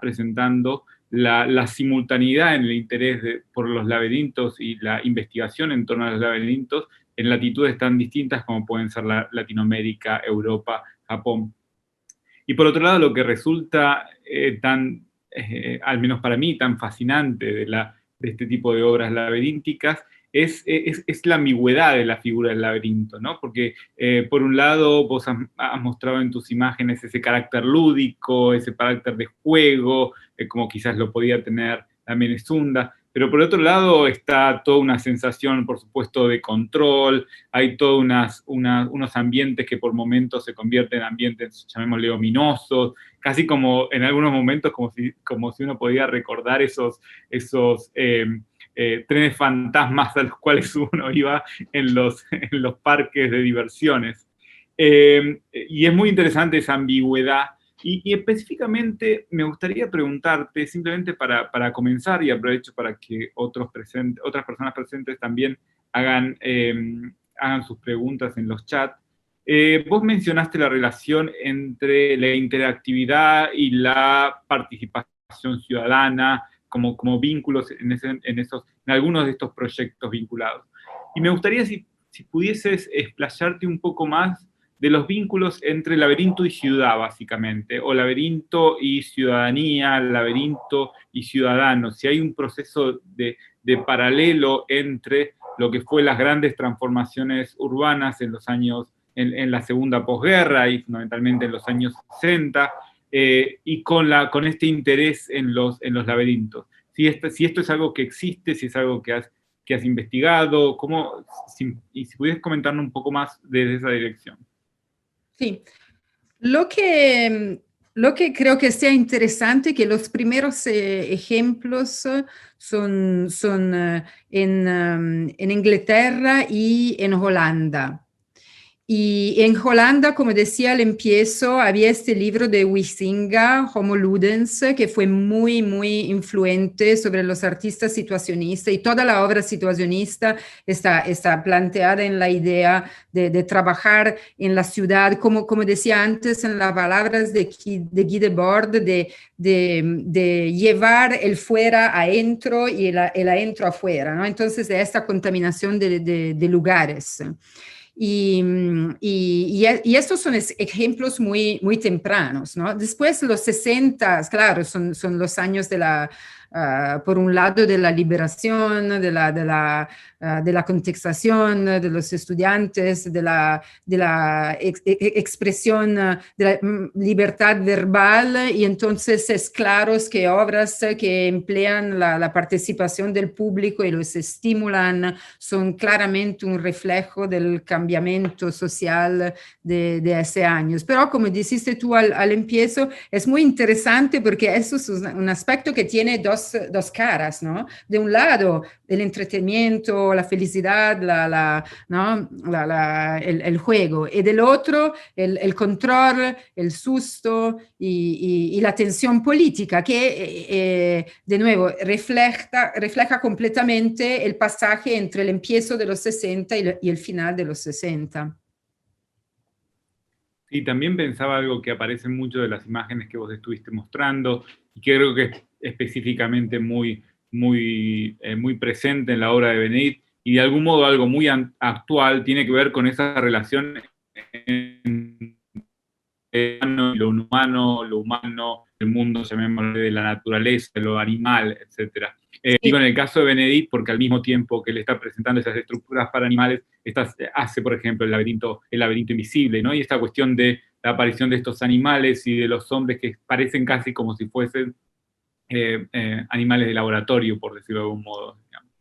presentando, la simultaneidad en el interés por los laberintos y la investigación en torno a los laberintos en latitudes tan distintas como pueden ser Latinoamérica, Europa, Japón. Y por otro lado, lo que resulta al menos para mí, tan fascinante de este tipo de obras laberínticas es la ambigüedad de la figura del laberinto, ¿no? Porque por un lado vos has mostrado en tus imágenes ese carácter lúdico, ese carácter de juego, como quizás lo podía tener también Esunda, pero por otro lado está toda una sensación, por supuesto, de control, hay todos unos ambientes que por momentos se convierten en ambientes, llamémosle, ominosos, casi como en algunos momentos como si uno podía recordar esos trenes fantasmas a los cuales uno iba en los parques de diversiones. Y es muy interesante esa ambigüedad. Y específicamente me gustaría preguntarte, simplemente para comenzar, y aprovecho para que otras personas presentes también hagan sus preguntas en los chats. Vos mencionaste la relación entre la interactividad y la participación ciudadana como vínculos en algunos de estos proyectos vinculados. Y me gustaría si pudieses explayarte un poco más de los vínculos entre laberinto y ciudad, básicamente, o laberinto y ciudadanía, laberinto y ciudadanos, si hay un proceso de paralelo entre lo que fue las grandes transformaciones urbanas en los años, en la segunda posguerra y fundamentalmente en los años 60, y con este interés en los laberintos. Si esto es algo que existe, si es algo que has investigado, y si pudieras comentarnos un poco más desde esa dirección. Sí, lo que creo que sea interesante que los primeros ejemplos son en Inglaterra y en Holanda. Y en Holanda, como decía al empiezo, había este libro de Huizinga, Homo Ludens, que fue muy, muy influente sobre los artistas situacionistas, y toda la obra situacionista está planteada en la idea de trabajar en la ciudad, como decía antes en las palabras de Guy Debord, de llevar el fuera adentro y el adentro afuera, ¿no? Entonces, de esta contaminación de lugares. Y estos son ejemplos muy, muy tempranos, ¿no? Después los 60, claro, son los años por un lado de la liberación, de la contextación de los estudiantes, de la expresión, de la libertad verbal, y entonces es claro que obras que emplean la participación del público y los estimulan son claramente un reflejo del cambiamiento social de hace años. Pero como dijiste tú al empiezo, es muy interesante porque eso es un aspecto que tiene dos dos caras, ¿no? De un lado, el entretenimiento, la felicidad, ¿no? El juego, y del otro, el control, el susto y la tensión política, que, de nuevo, refleja completamente el pasaje entre el empiezo de los 60 y el final de los 60. Sí, también pensaba algo que aparece mucho de las imágenes que vos estuviste mostrando y que creo que es específicamente muy presente en la obra de Benedict, y de algún modo algo muy actual, tiene que ver con esa relación entre lo humano, el mundo, llamémosle, de la naturaleza, de lo animal, etc. Digo en el caso de Benedict, porque al mismo tiempo que le está presentando esas estructuras para animales, hace, por ejemplo, el laberinto invisible, ¿no? Y esta cuestión de la aparición de estos animales y de los hombres que parecen casi como si fuesen animales de laboratorio, por decirlo de algún modo. Digamos.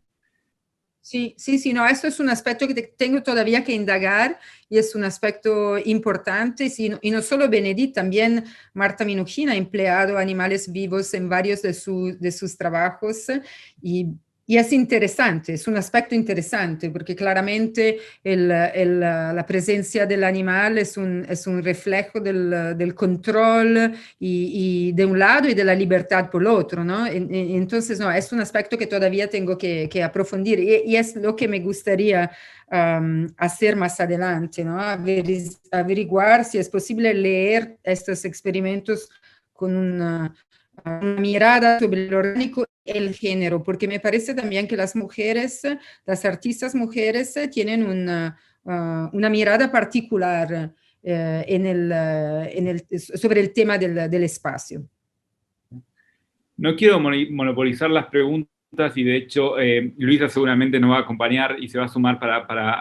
Sí, no, esto es un aspecto que tengo todavía que indagar y es un aspecto importante, y no solo Benedict, también Marta Minuchin ha empleado animales vivos en varios de sus trabajos, y es interesante, es un aspecto interesante, porque claramente la presencia del animal es un reflejo del control y de un lado y de la libertad por el otro, ¿no? Entonces, no, es un aspecto que todavía tengo que aprofundir, y es lo que me gustaría hacer más adelante, ¿no? Averiguar si es posible leer estos experimentos con una mirada sobre lo orgánico y el género, porque me parece también que las artistas mujeres tienen una mirada particular sobre el tema del espacio. No quiero monopolizar las preguntas, y de hecho Luisa seguramente nos va a acompañar y se va a sumar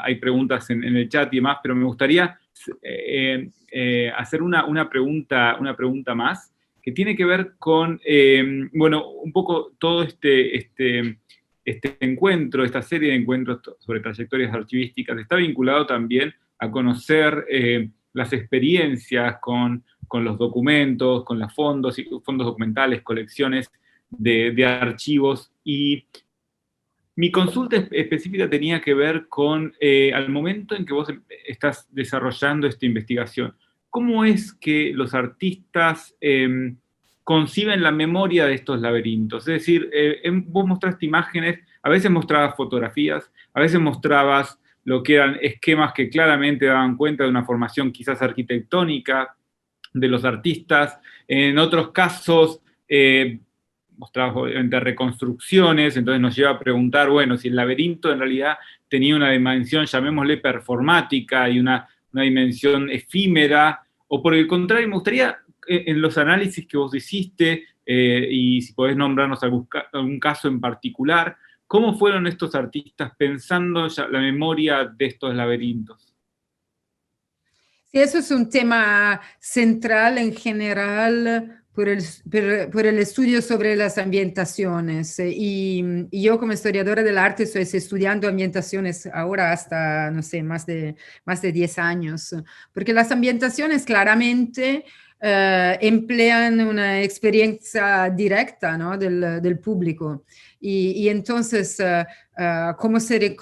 hay preguntas en el chat y demás, pero me gustaría hacer una pregunta más, que tiene que ver con, un poco todo este encuentro, esta serie de encuentros sobre trayectorias archivísticas, está vinculado también a conocer las experiencias con los documentos, con los fondos documentales, colecciones de archivos, y mi consulta específica tenía que ver con al momento en que vos estás desarrollando esta investigación. ¿Cómo es que los artistas conciben la memoria de estos laberintos? Es decir, vos mostraste imágenes, a veces mostrabas fotografías, a veces mostrabas lo que eran esquemas que claramente daban cuenta de una formación quizás arquitectónica de los artistas. En otros casos mostrabas obviamente reconstrucciones, entonces nos lleva a preguntar, bueno, si el laberinto en realidad tenía una dimensión, llamémosle performática, y una dimensión efímera, o por el contrario, me gustaría, en los análisis que vos hiciste, y si podés nombrarnos algún caso en particular, ¿cómo fueron estos artistas pensando la memoria de estos laberintos? Sí, eso es un tema central en general por el estudio sobre las ambientaciones. Y yo, como historiadora del arte, estoy estudiando ambientaciones ahora hasta, no sé, más de 10 años, porque las ambientaciones claramente emplean una experiencia directa, ¿no? del público. Y entonces, ¿cómo se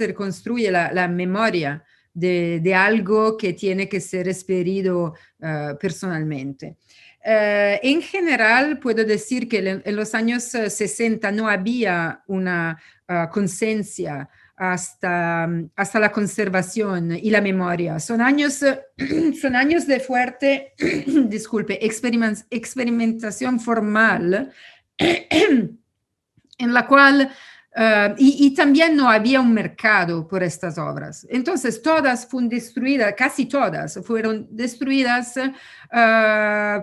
reconstruye la memoria de algo que tiene que ser experido personalmente? En general, puedo decir que en los años 60 no había una conciencia hasta la conservación y la memoria. Son años de fuerte, disculpe, experimentación formal, en la cual y también no había un mercado por estas obras. Entonces, todas fueron destruidas, casi todas fueron destruidas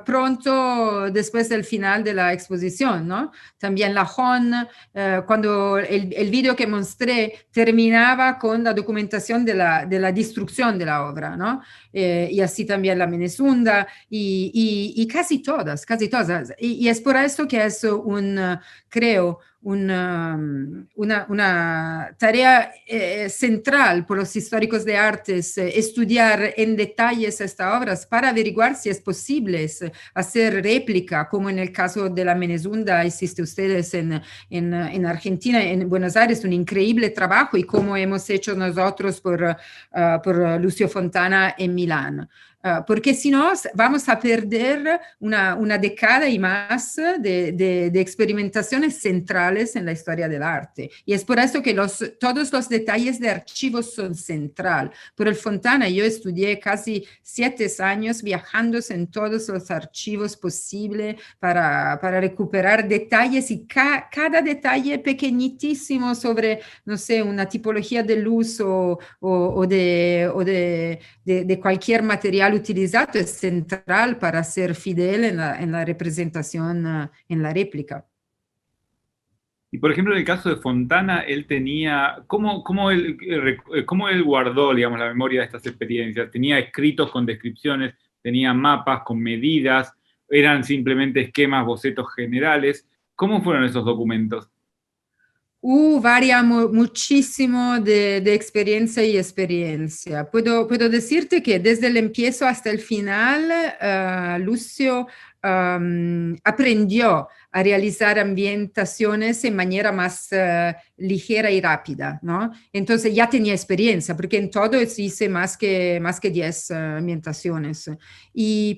pronto después del final de la exposición, ¿no? También la Hon, cuando el video que mostré terminaba con la documentación de la destrucción de la obra, ¿no? Y así también la Minnesunda, y casi todas. Y es por eso que es creo, una tarea central por los históricos de artes, estudiar en detalles estas obras para averiguar si es posible hacer réplica, como en el caso de la Menezunda, hiciste ustedes en Argentina, en Buenos Aires, un increíble trabajo, y como hemos hecho nosotros por Lucio Fontana en Milán. Porque si no, vamos a perder una década y más de experimentaciones centrales en la historia del arte. Y es por eso que todos los detalles de archivos son central. Por el Fontana yo estudié casi 7 años viajando en todos los archivos posibles para recuperar detalles, y cada detalle pequeñitísimo sobre, no sé, una tipología de luz o de cualquier material utilizado es central para ser fidel en la representación, en la réplica. Y por ejemplo, en el caso de Fontana, él tenía, ¿cómo él guardó, digamos, la memoria de estas experiencias? ¿Tenía escritos con descripciones? ¿Tenía mapas con medidas? ¿Eran simplemente esquemas, bocetos generales? ¿Cómo fueron esos documentos? Varía muchísimo de experiencia y experiencia. Puedo decirte que desde el empiezo hasta el final, Lucio aprendió a realizar ambientaciones en manera más ligera y rápida, ¿no? Entonces ya tenía experiencia, porque en todo hice más que 10 ambientaciones.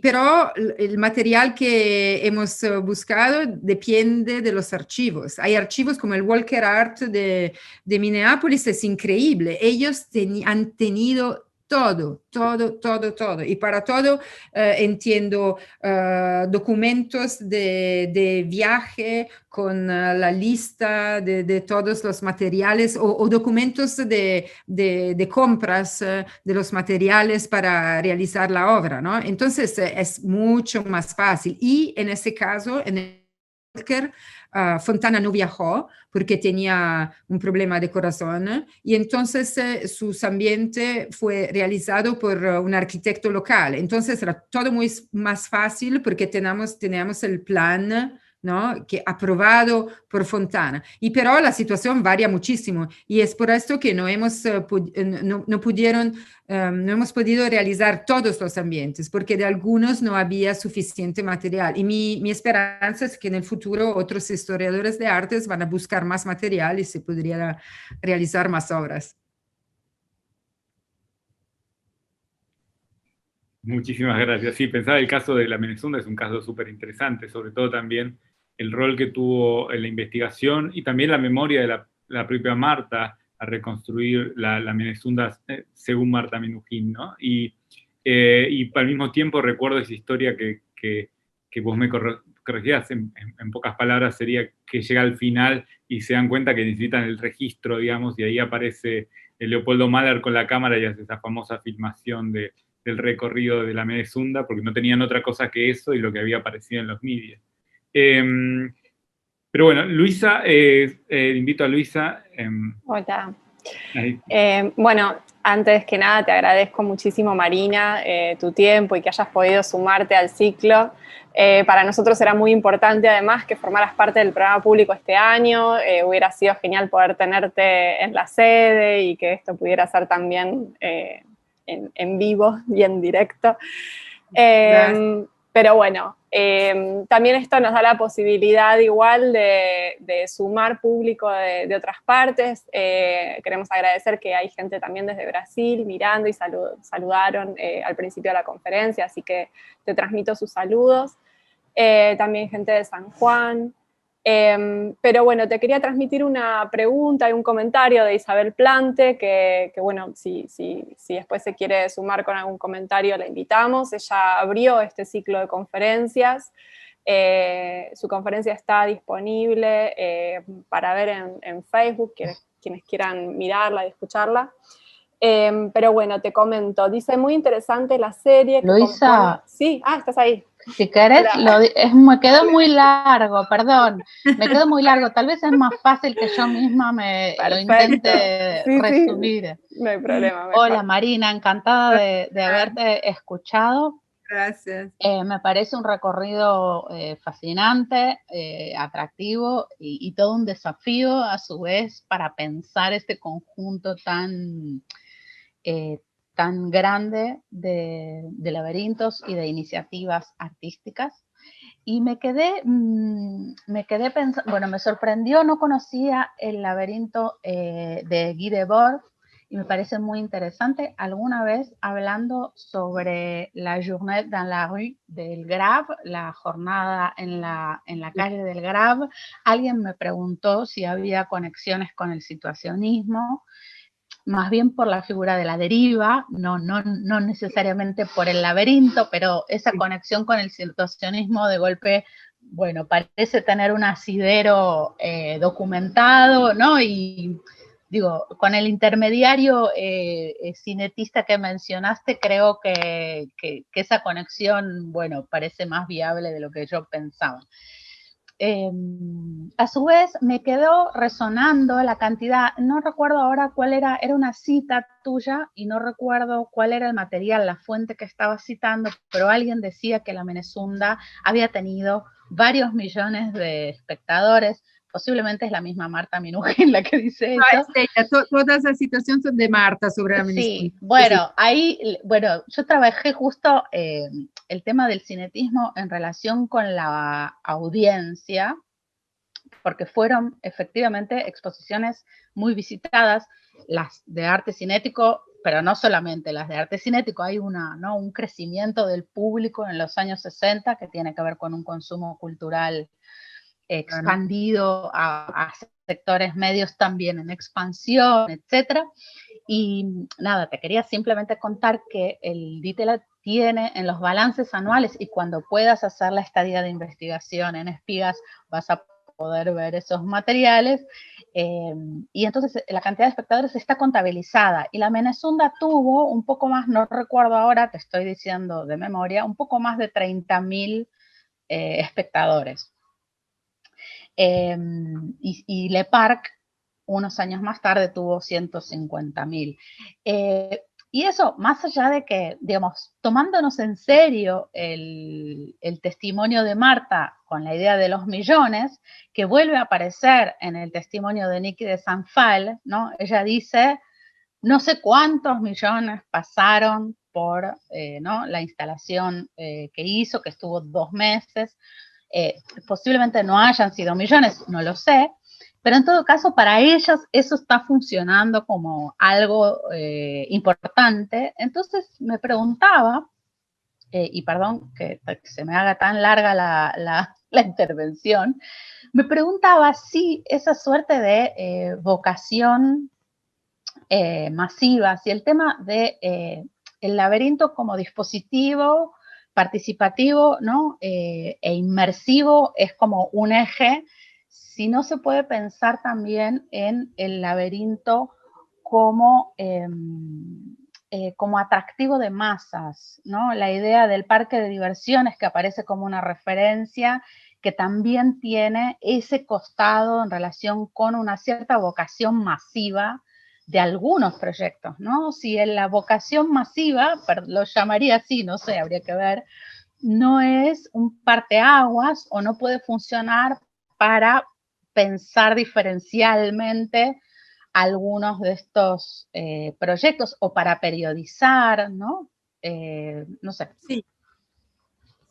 Pero el material que hemos buscado depende de los archivos. Hay archivos como el Walker Art de Minneapolis, es increíble. Ellos han tenido todo. Y para todo entiendo documentos de viaje con la lista de todos los materiales, o documentos de compras de los materiales para realizar la obra, ¿no? Entonces es mucho más fácil. Y en ese caso, en el Walker, Fontana no viajó porque tenía un problema de corazón, y entonces su ambiente fue realizado por un arquitecto local. Entonces era todo muy más fácil porque teníamos el plan, ¿no?, que aprobado por Fontana. Pero la situación varía muchísimo, y es por esto que no hemos podido realizar todos los ambientes, porque de algunos no había suficiente material. Y mi esperanza es que en el futuro otros historiadores de artes van a buscar más material y se podría realizar más obras. Muchísimas gracias. Sí, pensaba el caso de la Menezunda, es un caso súper interesante, sobre todo también el rol que tuvo en la investigación y también la memoria de la propia Marta a reconstruir la Menezunda según Marta Minujín, ¿no? Y al mismo tiempo recuerdo esa historia que vos me corregías, en pocas palabras sería que llega al final y se dan cuenta que necesitan el registro, digamos, y ahí aparece Leopoldo Mahler con la cámara y hace esa famosa filmación del recorrido de la Menezunda, porque no tenían otra cosa que eso y lo que había aparecido en los medios. Pero bueno, Luisa, invito a Luisa. Hola. Bueno, antes que nada te agradezco muchísimo, Marina, tu tiempo y que hayas podido sumarte al ciclo. Para nosotros era muy importante además que formaras parte del programa público este año. Hubiera sido genial poder tenerte en la sede y que esto pudiera ser también en vivo y en directo. Pero bueno, también esto nos da la posibilidad igual de sumar público de otras partes. Queremos agradecer que hay gente también desde Brasil mirando y saludaron al principio de la conferencia, así que te transmito sus saludos. También gente de San Juan. Pero bueno, te quería transmitir una pregunta y un comentario de Isabel Plante, que bueno, si después se quiere sumar con algún comentario, la invitamos. Ella abrió este ciclo de conferencias. Su conferencia está disponible para ver en Facebook, quienes quieran mirarla y escucharla. Pero bueno, te comento, dice, muy interesante la serie. Luisa. Sí, estás ahí. Si querés, me quedó muy largo, perdón, me quedó muy largo, tal vez es más fácil que yo misma lo intente resumir. Sí. No hay problema. Hola Marina, encantada de haberte escuchado. Gracias. Me parece un recorrido fascinante, atractivo y todo un desafío a su vez para pensar este conjunto tan grande de laberintos y de iniciativas artísticas. Y me quedé pensando, bueno, me sorprendió, no conocía el laberinto de Guy Debord, y me parece muy interesante. Alguna vez hablando sobre la Journée dans la rue del Grave, la jornada en la calle del Grave, alguien me preguntó si había conexiones con el situacionismo, más bien por la figura de la deriva, no necesariamente por el laberinto, pero esa conexión con el situacionismo de golpe, bueno, parece tener un asidero documentado, ¿no? Y digo, con el intermediario cinetista que mencionaste, creo que esa conexión, bueno, parece más viable de lo que yo pensaba. A su vez me quedó resonando la cantidad, no recuerdo ahora cuál era una cita tuya y no recuerdo cuál era el material, la fuente que estaba citando, pero alguien decía que la Menezunda había tenido varios millones de espectadores. Posiblemente es la misma Marta Minujín la que dice eso. Todas las situaciones son de Marta sobre la Menezunda. Sí, bueno, ahí, bueno, yo trabajé justo el tema del cinetismo en relación con la audiencia, porque fueron efectivamente exposiciones muy visitadas, las de arte cinético, pero no solamente las de arte cinético, hay un crecimiento del público en los años 60 que tiene que ver con un consumo cultural expandido a sectores medios también en expansión, etcétera. Y nada, te quería simplemente contar que el DITELA tiene en los balances anuales, y cuando puedas hacer la estadía de investigación en Espigas vas a poder ver esos materiales, y entonces la cantidad de espectadores está contabilizada, y la Menezunda tuvo un poco más, no recuerdo ahora, te estoy diciendo de memoria, un poco más de 30.000 espectadores. Y Le Parc, unos años más tarde, tuvo 150.000. Y eso, más allá de que, digamos, tomándonos en serio el testimonio de Marta con la idea de los millones, que vuelve a aparecer en el testimonio de Niki de Sanfal, ¿no? Ella dice, no sé cuántos millones pasaron por ¿no? la instalación que hizo, que estuvo 2 meses, posiblemente no hayan sido millones, no lo sé, pero en todo caso para ellas eso está funcionando como algo importante. Entonces me preguntaba, y perdón que se me haga tan larga la intervención, me preguntaba si esa suerte de vocación masiva, si el tema de el laberinto como dispositivo participativo, ¿no? E inmersivo es como un eje, si no se puede pensar también en el laberinto como atractivo de masas, ¿no? La idea del parque de diversiones que aparece como una referencia que también tiene ese costado en relación con una cierta vocación masiva de algunos proyectos, ¿no? Si en la vocación masiva, lo llamaría así, no sé, habría que ver, no es un parteaguas o no puede funcionar para pensar diferencialmente algunos de estos proyectos o para periodizar, ¿no? No sé. Sí.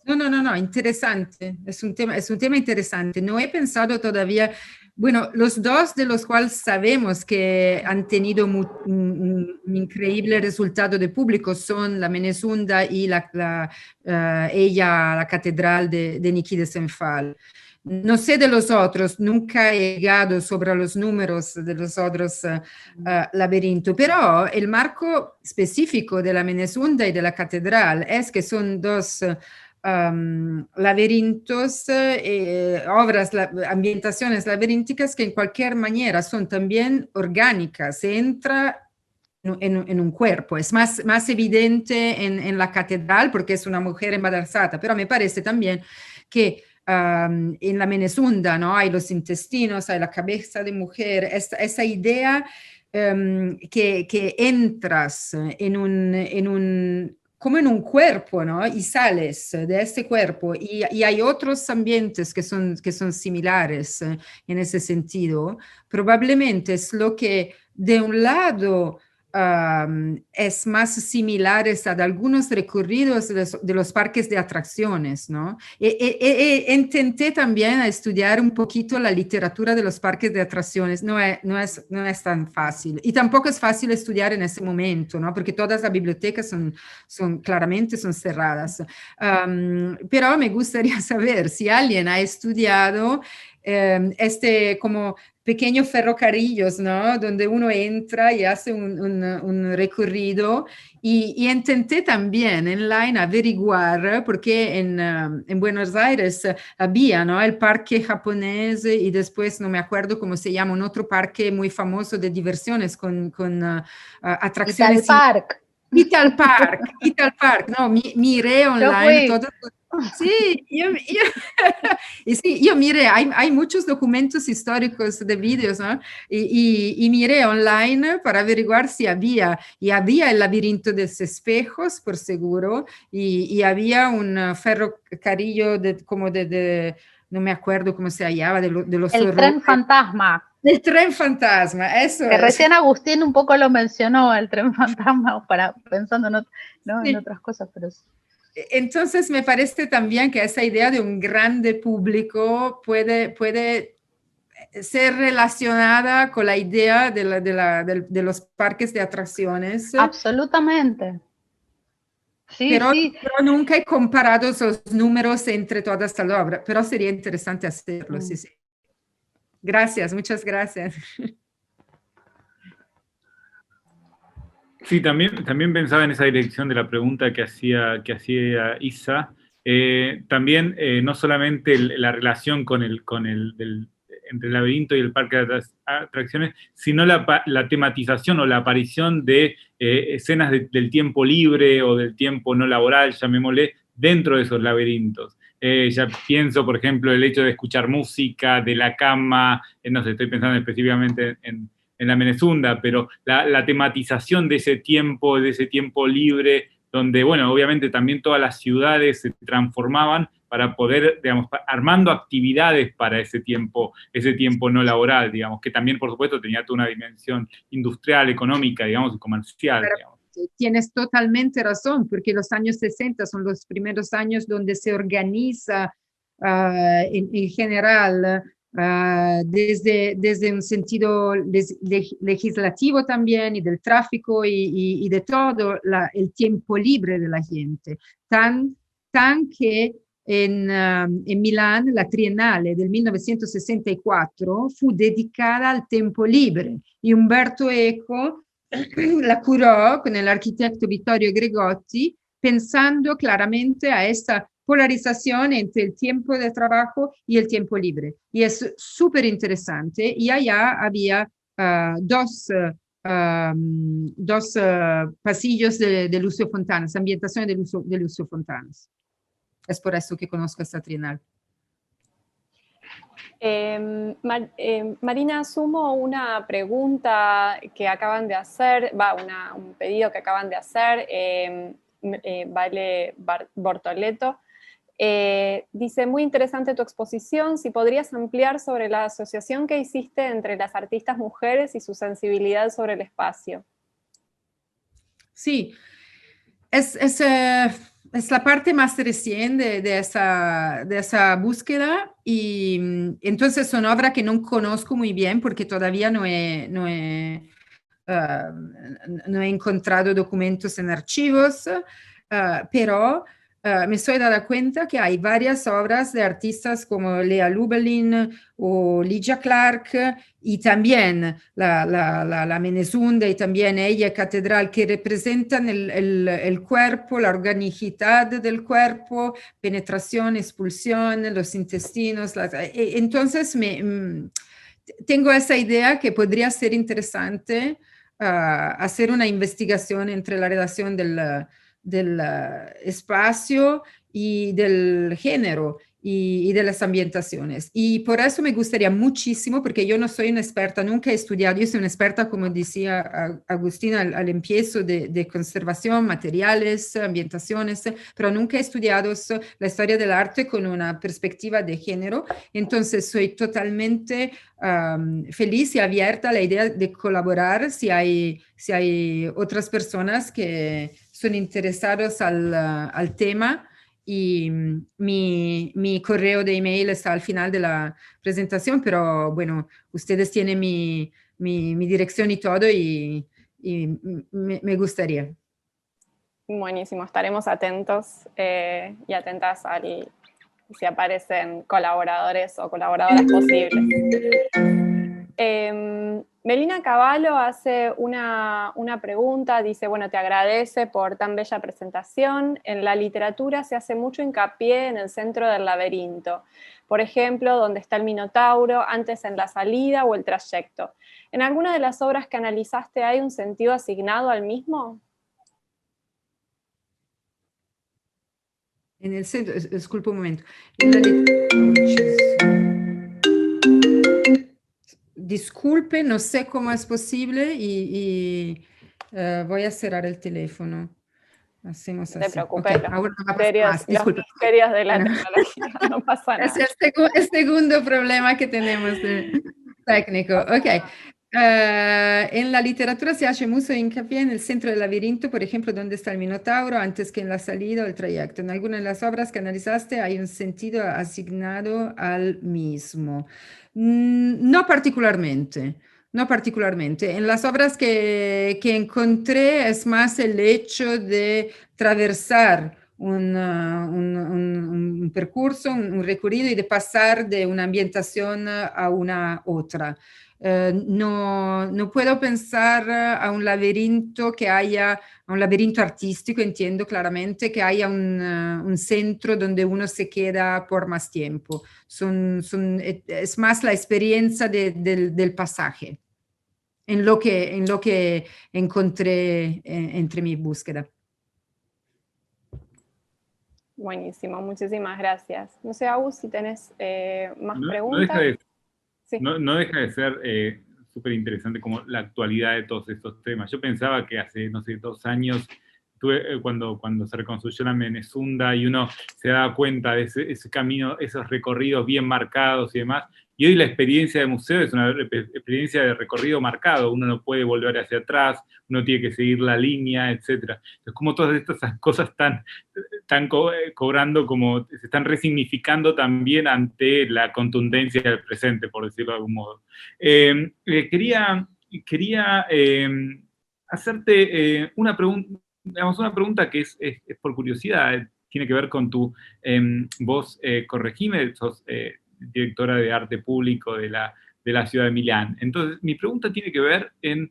No, interesante, es un tema interesante. No he pensado todavía, bueno, los dos de los cuales sabemos que han tenido un increíble resultado de público son la Menezunda y la Catedral de Niki de Senfal. No sé de los otros, nunca he llegado sobre los números de los otros laberintos, pero el marco específico de la Menezunda y de la Catedral es que son dos laberintos, obras, ambientaciones laberínticas que en cualquier manera son también orgánicas, se entra en un cuerpo. Es más evidente en la catedral porque es una mujer embarazada, pero me parece también que en la Menezunda, ¿no? Hay los intestinos, hay la cabeza de mujer, esa idea que entras en un como en un cuerpo, ¿no? Y sales de este cuerpo y hay otros ambientes que son similares en ese sentido. Probablemente es lo que de un lado es más similares a algunos recorridos de los parques de atracciones, ¿no? Intenté también estudiar un poquito la literatura de los parques de atracciones. No es tan fácil. Y tampoco es fácil estudiar en ese momento, ¿no? Porque todas las bibliotecas claramente son cerradas. Pero me gustaría saber si alguien ha estudiado como pequeños ferrocarriles, ¿no? Donde uno entra y hace un recorrido y intenté también online averiguar, porque en Buenos Aires había, ¿no? El parque japonés y después no me acuerdo cómo se llama, un otro parque muy famoso de diversiones con atracciones. Ital Park, no, miré online todo. Sí, yo miré, hay muchos documentos históricos de vídeos, ¿no? Y miré online para averiguar si había el laberinto de los espejos, por seguro, y había un ferrocarril no me acuerdo cómo se llamaba, de los El tren fantasma. El tren fantasma, eso que es. Recién Agustín un poco lo mencionó, el tren fantasma, pensando Sí. en otras cosas, pero sí. Entonces me parece también que esa idea de un grande público puede ser relacionada con la idea de los parques de atracciones. Absolutamente. Sí, pero sí. nunca he comparado esos números entre todas estas obras, pero sería interesante hacerlo, sí. Gracias, muchas gracias. Sí, también pensaba en esa dirección de la pregunta que hacía Isa. También no solamente la relación entre el laberinto y el parque de atracciones, sino la tematización o la aparición de escenas del tiempo libre o del tiempo no laboral, llamémosle, dentro de esos laberintos. Ya pienso, por ejemplo, el hecho de escuchar música, de la cama, no sé, estoy pensando específicamente en la Menezunda, pero la tematización de ese tiempo libre, donde, bueno, obviamente también todas las ciudades se transformaban para poder, digamos, armando actividades para ese tiempo no laboral, digamos, que también, por supuesto, tenía toda una dimensión industrial, económica, digamos, y comercial, digamos. Tienes totalmente razón, porque los años 60 son los primeros años donde se organiza en general desde un sentido legislativo también y del tráfico y de todo el tiempo libre de la gente. Tan que en Milán la Triennale del 1964 fu dedicada al tiempo libre y Umberto Eco la curó con el arquitecto Vittorio Gregotti, pensando claramente a esta polarización entre el tiempo de trabajo y el tiempo libre. Y es súper interesante. Y allá había dos pasillos de Lucio Fontanas, ambientación de Lucio Fontanas. Es por eso que conozco esta trienal. Marina, asumo una pregunta que acaban de hacer, un pedido que acaban de hacer, Vale Bortoleto. Dice, muy interesante tu exposición, si podrías ampliar sobre la asociación que hiciste entre las artistas mujeres y su sensibilidad sobre el espacio. Sí, es la parte más reciente de esa búsqueda y entonces son obras que no conozco muy bien porque todavía no he encontrado documentos en archivos, pero me estoy dando cuenta que hay varias obras de artistas como Lea Lubelin o Lygia Clark y también la Menezunda y también ella Catedral que representan el cuerpo, la organicidad del cuerpo, penetración, expulsión, los intestinos. Entonces tengo esa idea que podría ser interesante hacer una investigación entre la relación del espacio y del género. y de las ambientaciones. Y por eso me gustaría muchísimo, porque yo no soy una experta, nunca he estudiado, yo soy una experta, como decía Agustina al empiezo, de conservación, materiales, ambientaciones, pero nunca he estudiado la historia del arte con una perspectiva de género. Entonces soy totalmente feliz y abierta a la idea de colaborar si hay otras personas que son interesados al tema. Y mi correo de email está al final de la presentación, pero bueno, ustedes tienen mi dirección y todo y me gustaría. Buenísimo, estaremos atentos y atentas si aparecen colaboradores o colaboradoras posibles. Melina Cavallo hace una pregunta, dice, bueno, te agradece por tan bella presentación. En la literatura se hace mucho hincapié en el centro del laberinto, por ejemplo, donde está el Minotauro, antes en la salida o el trayecto. ¿En alguna de las obras que analizaste hay un sentido asignado al mismo? En el centro, disculpa un momento. Disculpe, no sé cómo es posible y voy a cerrar el teléfono. Hacemos así. No te preocupes, Okay. Ahora no los misterios de la tecnología, no pasa nada. Es el segundo problema que tenemos técnico. Ok. En la literatura se hace mucho hincapié en el centro del laberinto, por ejemplo, donde está el Minotauro, antes que en la salida o el trayecto. En algunas de las obras que analizaste hay un sentido asignado al mismo. No particularmente. No particularmente. En las obras que encontré es más el hecho de atravesar un percurso, un recorrido y de pasar de una ambientación a una otra. No puedo pensar a un laberinto un laberinto artístico, entiendo claramente que haya un centro donde uno se queda por más tiempo. Es más la experiencia del pasaje en lo que encontré entre mi búsqueda. Buenísimo, muchísimas gracias. No sé, Agus, si tenés más preguntas. No deja de ser súper interesante como la actualidad de todos estos temas. Yo pensaba que hace, no sé, 2 años, cuando se reconstruyó la Menezunda y uno se daba cuenta de ese camino, esos recorridos bien marcados y demás, y hoy la experiencia de museo es una experiencia de recorrido marcado, uno no puede volver hacia atrás, uno tiene que seguir la línea, etc. Entonces, como todas estas cosas están cobrando, como se están resignificando también ante la contundencia del presente, por decirlo de algún modo. Quería hacerte una pregunta que es por curiosidad, tiene que ver con vos, corregime, sos directora de arte público de la ciudad de Milán. Entonces, mi pregunta tiene que ver en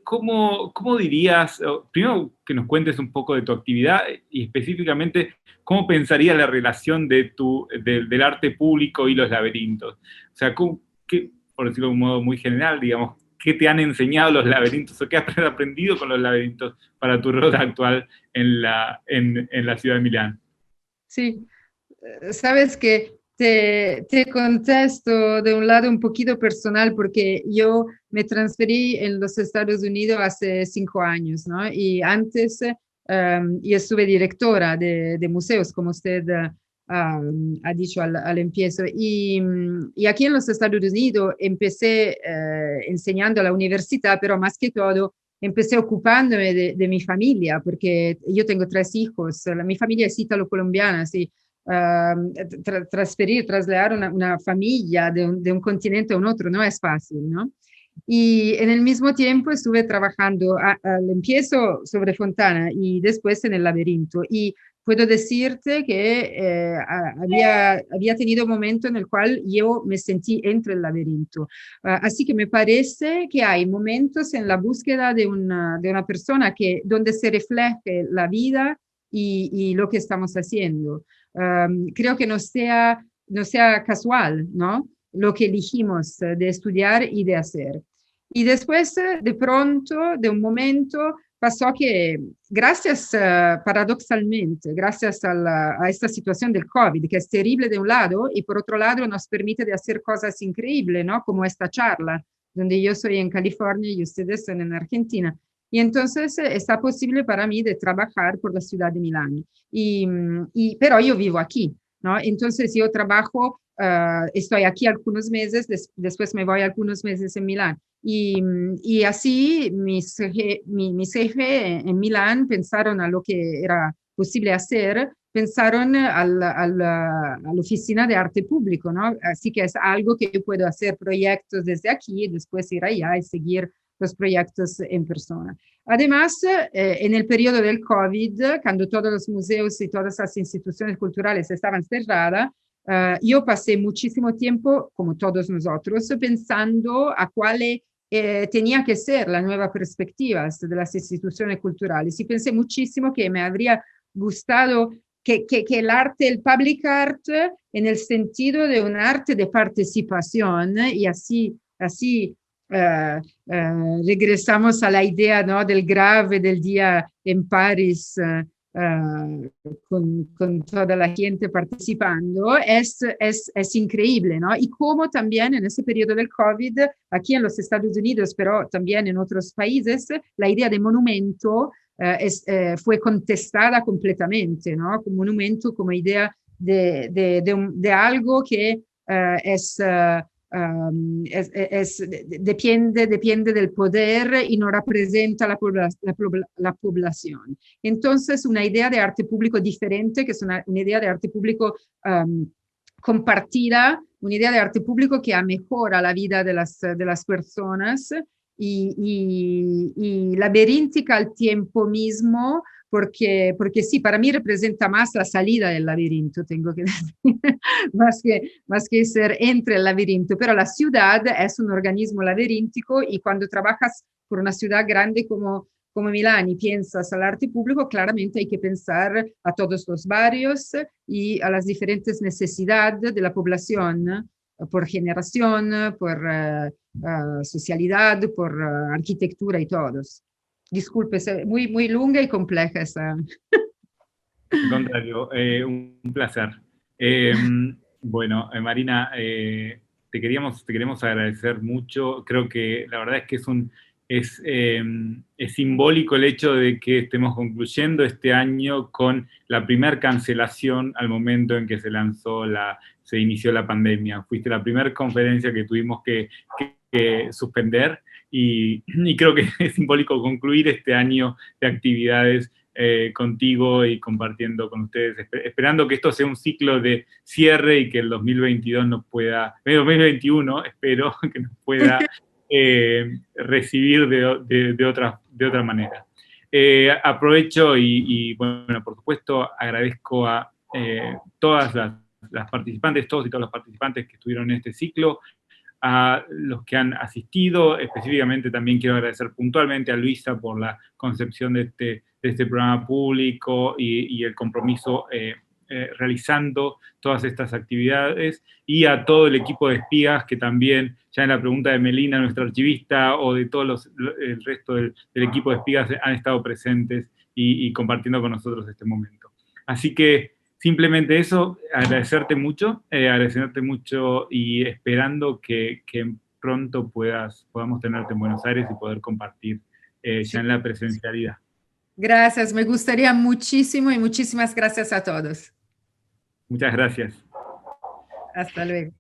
¿cómo dirías, primero que nos cuentes un poco de tu actividad y específicamente cómo pensarías la relación del arte público y los laberintos? O sea, por decirlo de un modo muy general, digamos, ¿qué te han enseñado los laberintos o qué has aprendido con los laberintos para tu rol actual en la ciudad de Milán? Sí, sabes que te contesto de un lado un poquito personal porque yo me transferí en los Estados Unidos hace 5 años, ¿no? Y antes yo estuve directora de museos, como usted ha dicho al empiezo. Y aquí en los Estados Unidos empecé enseñando a la universidad, pero más que todo empecé ocupándome de mi familia, porque yo tengo 3 hijos, mi familia es ítalo-colombiana, sí. Trasladar una familia de un continente a un otro no es fácil, ¿no? Y en el mismo tiempo estuve trabajando al empiezo sobre Fontana y después en el laberinto. Y puedo decirte que había tenido un momento en el cual yo me sentí entre el laberinto. Así que me parece que hay momentos en la búsqueda de una persona donde se refleje la vida y lo que estamos haciendo. Creo que no sea casual, ¿no? Lo que elegimos de estudiar y de hacer. Y después, de pronto, de un momento, pasó que gracias, paradoxalmente, gracias a esta situación del COVID, que es terrible de un lado y por otro lado nos permite de hacer cosas increíbles, ¿no? Como esta charla, donde yo soy en California y ustedes son en Argentina. Y entonces está posible para mí de trabajar por la ciudad de Milán. Pero yo vivo aquí, ¿no? Entonces yo trabajo, estoy aquí algunos meses, después me voy algunos meses en Milán. Y así mis jefes en Milán pensaron a lo que era posible hacer, pensaron a la oficina de arte público, ¿no? Así que es algo que yo puedo hacer proyectos desde aquí y después ir allá y seguir los proyectos en persona. Además, en el periodo del COVID, cuando todos los museos y todas las instituciones culturales estaban cerradas, yo pasé muchísimo tiempo, como todos nosotros, pensando a cuáles tenía que ser la nueva perspectiva de las instituciones culturales. Y pensé muchísimo que me habría gustado que el arte, el public art, en el sentido de un arte de participación, y así regresamos a la idea, ¿no? Del grave del día en París, con toda la gente participando, es increíble, ¿no? Y como también en ese periodo del COVID, aquí en los Estados Unidos, pero también en otros países, la idea de monumento fue contestada completamente, ¿no? Como monumento, como idea de algo que depende del poder y no representa la población. Entonces, una idea de arte público diferente, que es una idea de arte público compartida, una idea de arte público que mejora la vida de las personas y laberíntica al tiempo mismo, porque sí, para mí representa más la salida del laberinto, tengo que decir, más que ser entre el laberinto, pero la ciudad es un organismo laberíntico y cuando trabajas por una ciudad grande como Milán y piensas al arte público, claramente hay que pensar a todos los barrios y a las diferentes necesidades de la población, por generación, por socialidad, por arquitectura y todos. Disculpe, es muy, muy lunga y compleja esa. Al contrario, un placer. Bueno, Marina, te queremos agradecer mucho. Creo que la verdad es que es simbólico el hecho de que estemos concluyendo este año con la primer cancelación al momento en que se inició la pandemia. Fuiste la primera conferencia que tuvimos que suspender. Y creo que es simbólico concluir este año de actividades contigo y compartiendo con ustedes, esperando que esto sea un ciclo de cierre y que el 2022 nos pueda, el 2021 espero que nos pueda recibir de otra manera. Aprovecho y bueno, por supuesto agradezco a todas las participantes, todos y todas los participantes que estuvieron en este ciclo, a los que han asistido. Específicamente también quiero agradecer puntualmente a Luisa por la concepción de este programa público y el compromiso realizando todas estas actividades, y a todo el equipo de Espigas que también, ya en la pregunta de Melina, nuestra archivista, o de el resto del equipo de Espigas, han estado presentes y compartiendo con nosotros este momento. Así que simplemente eso, agradecerte mucho y esperando que pronto podamos tenerte en Buenos Aires y poder compartir ya en la presencialidad. Gracias, me gustaría muchísimo y muchísimas gracias a todos. Muchas gracias. Hasta luego.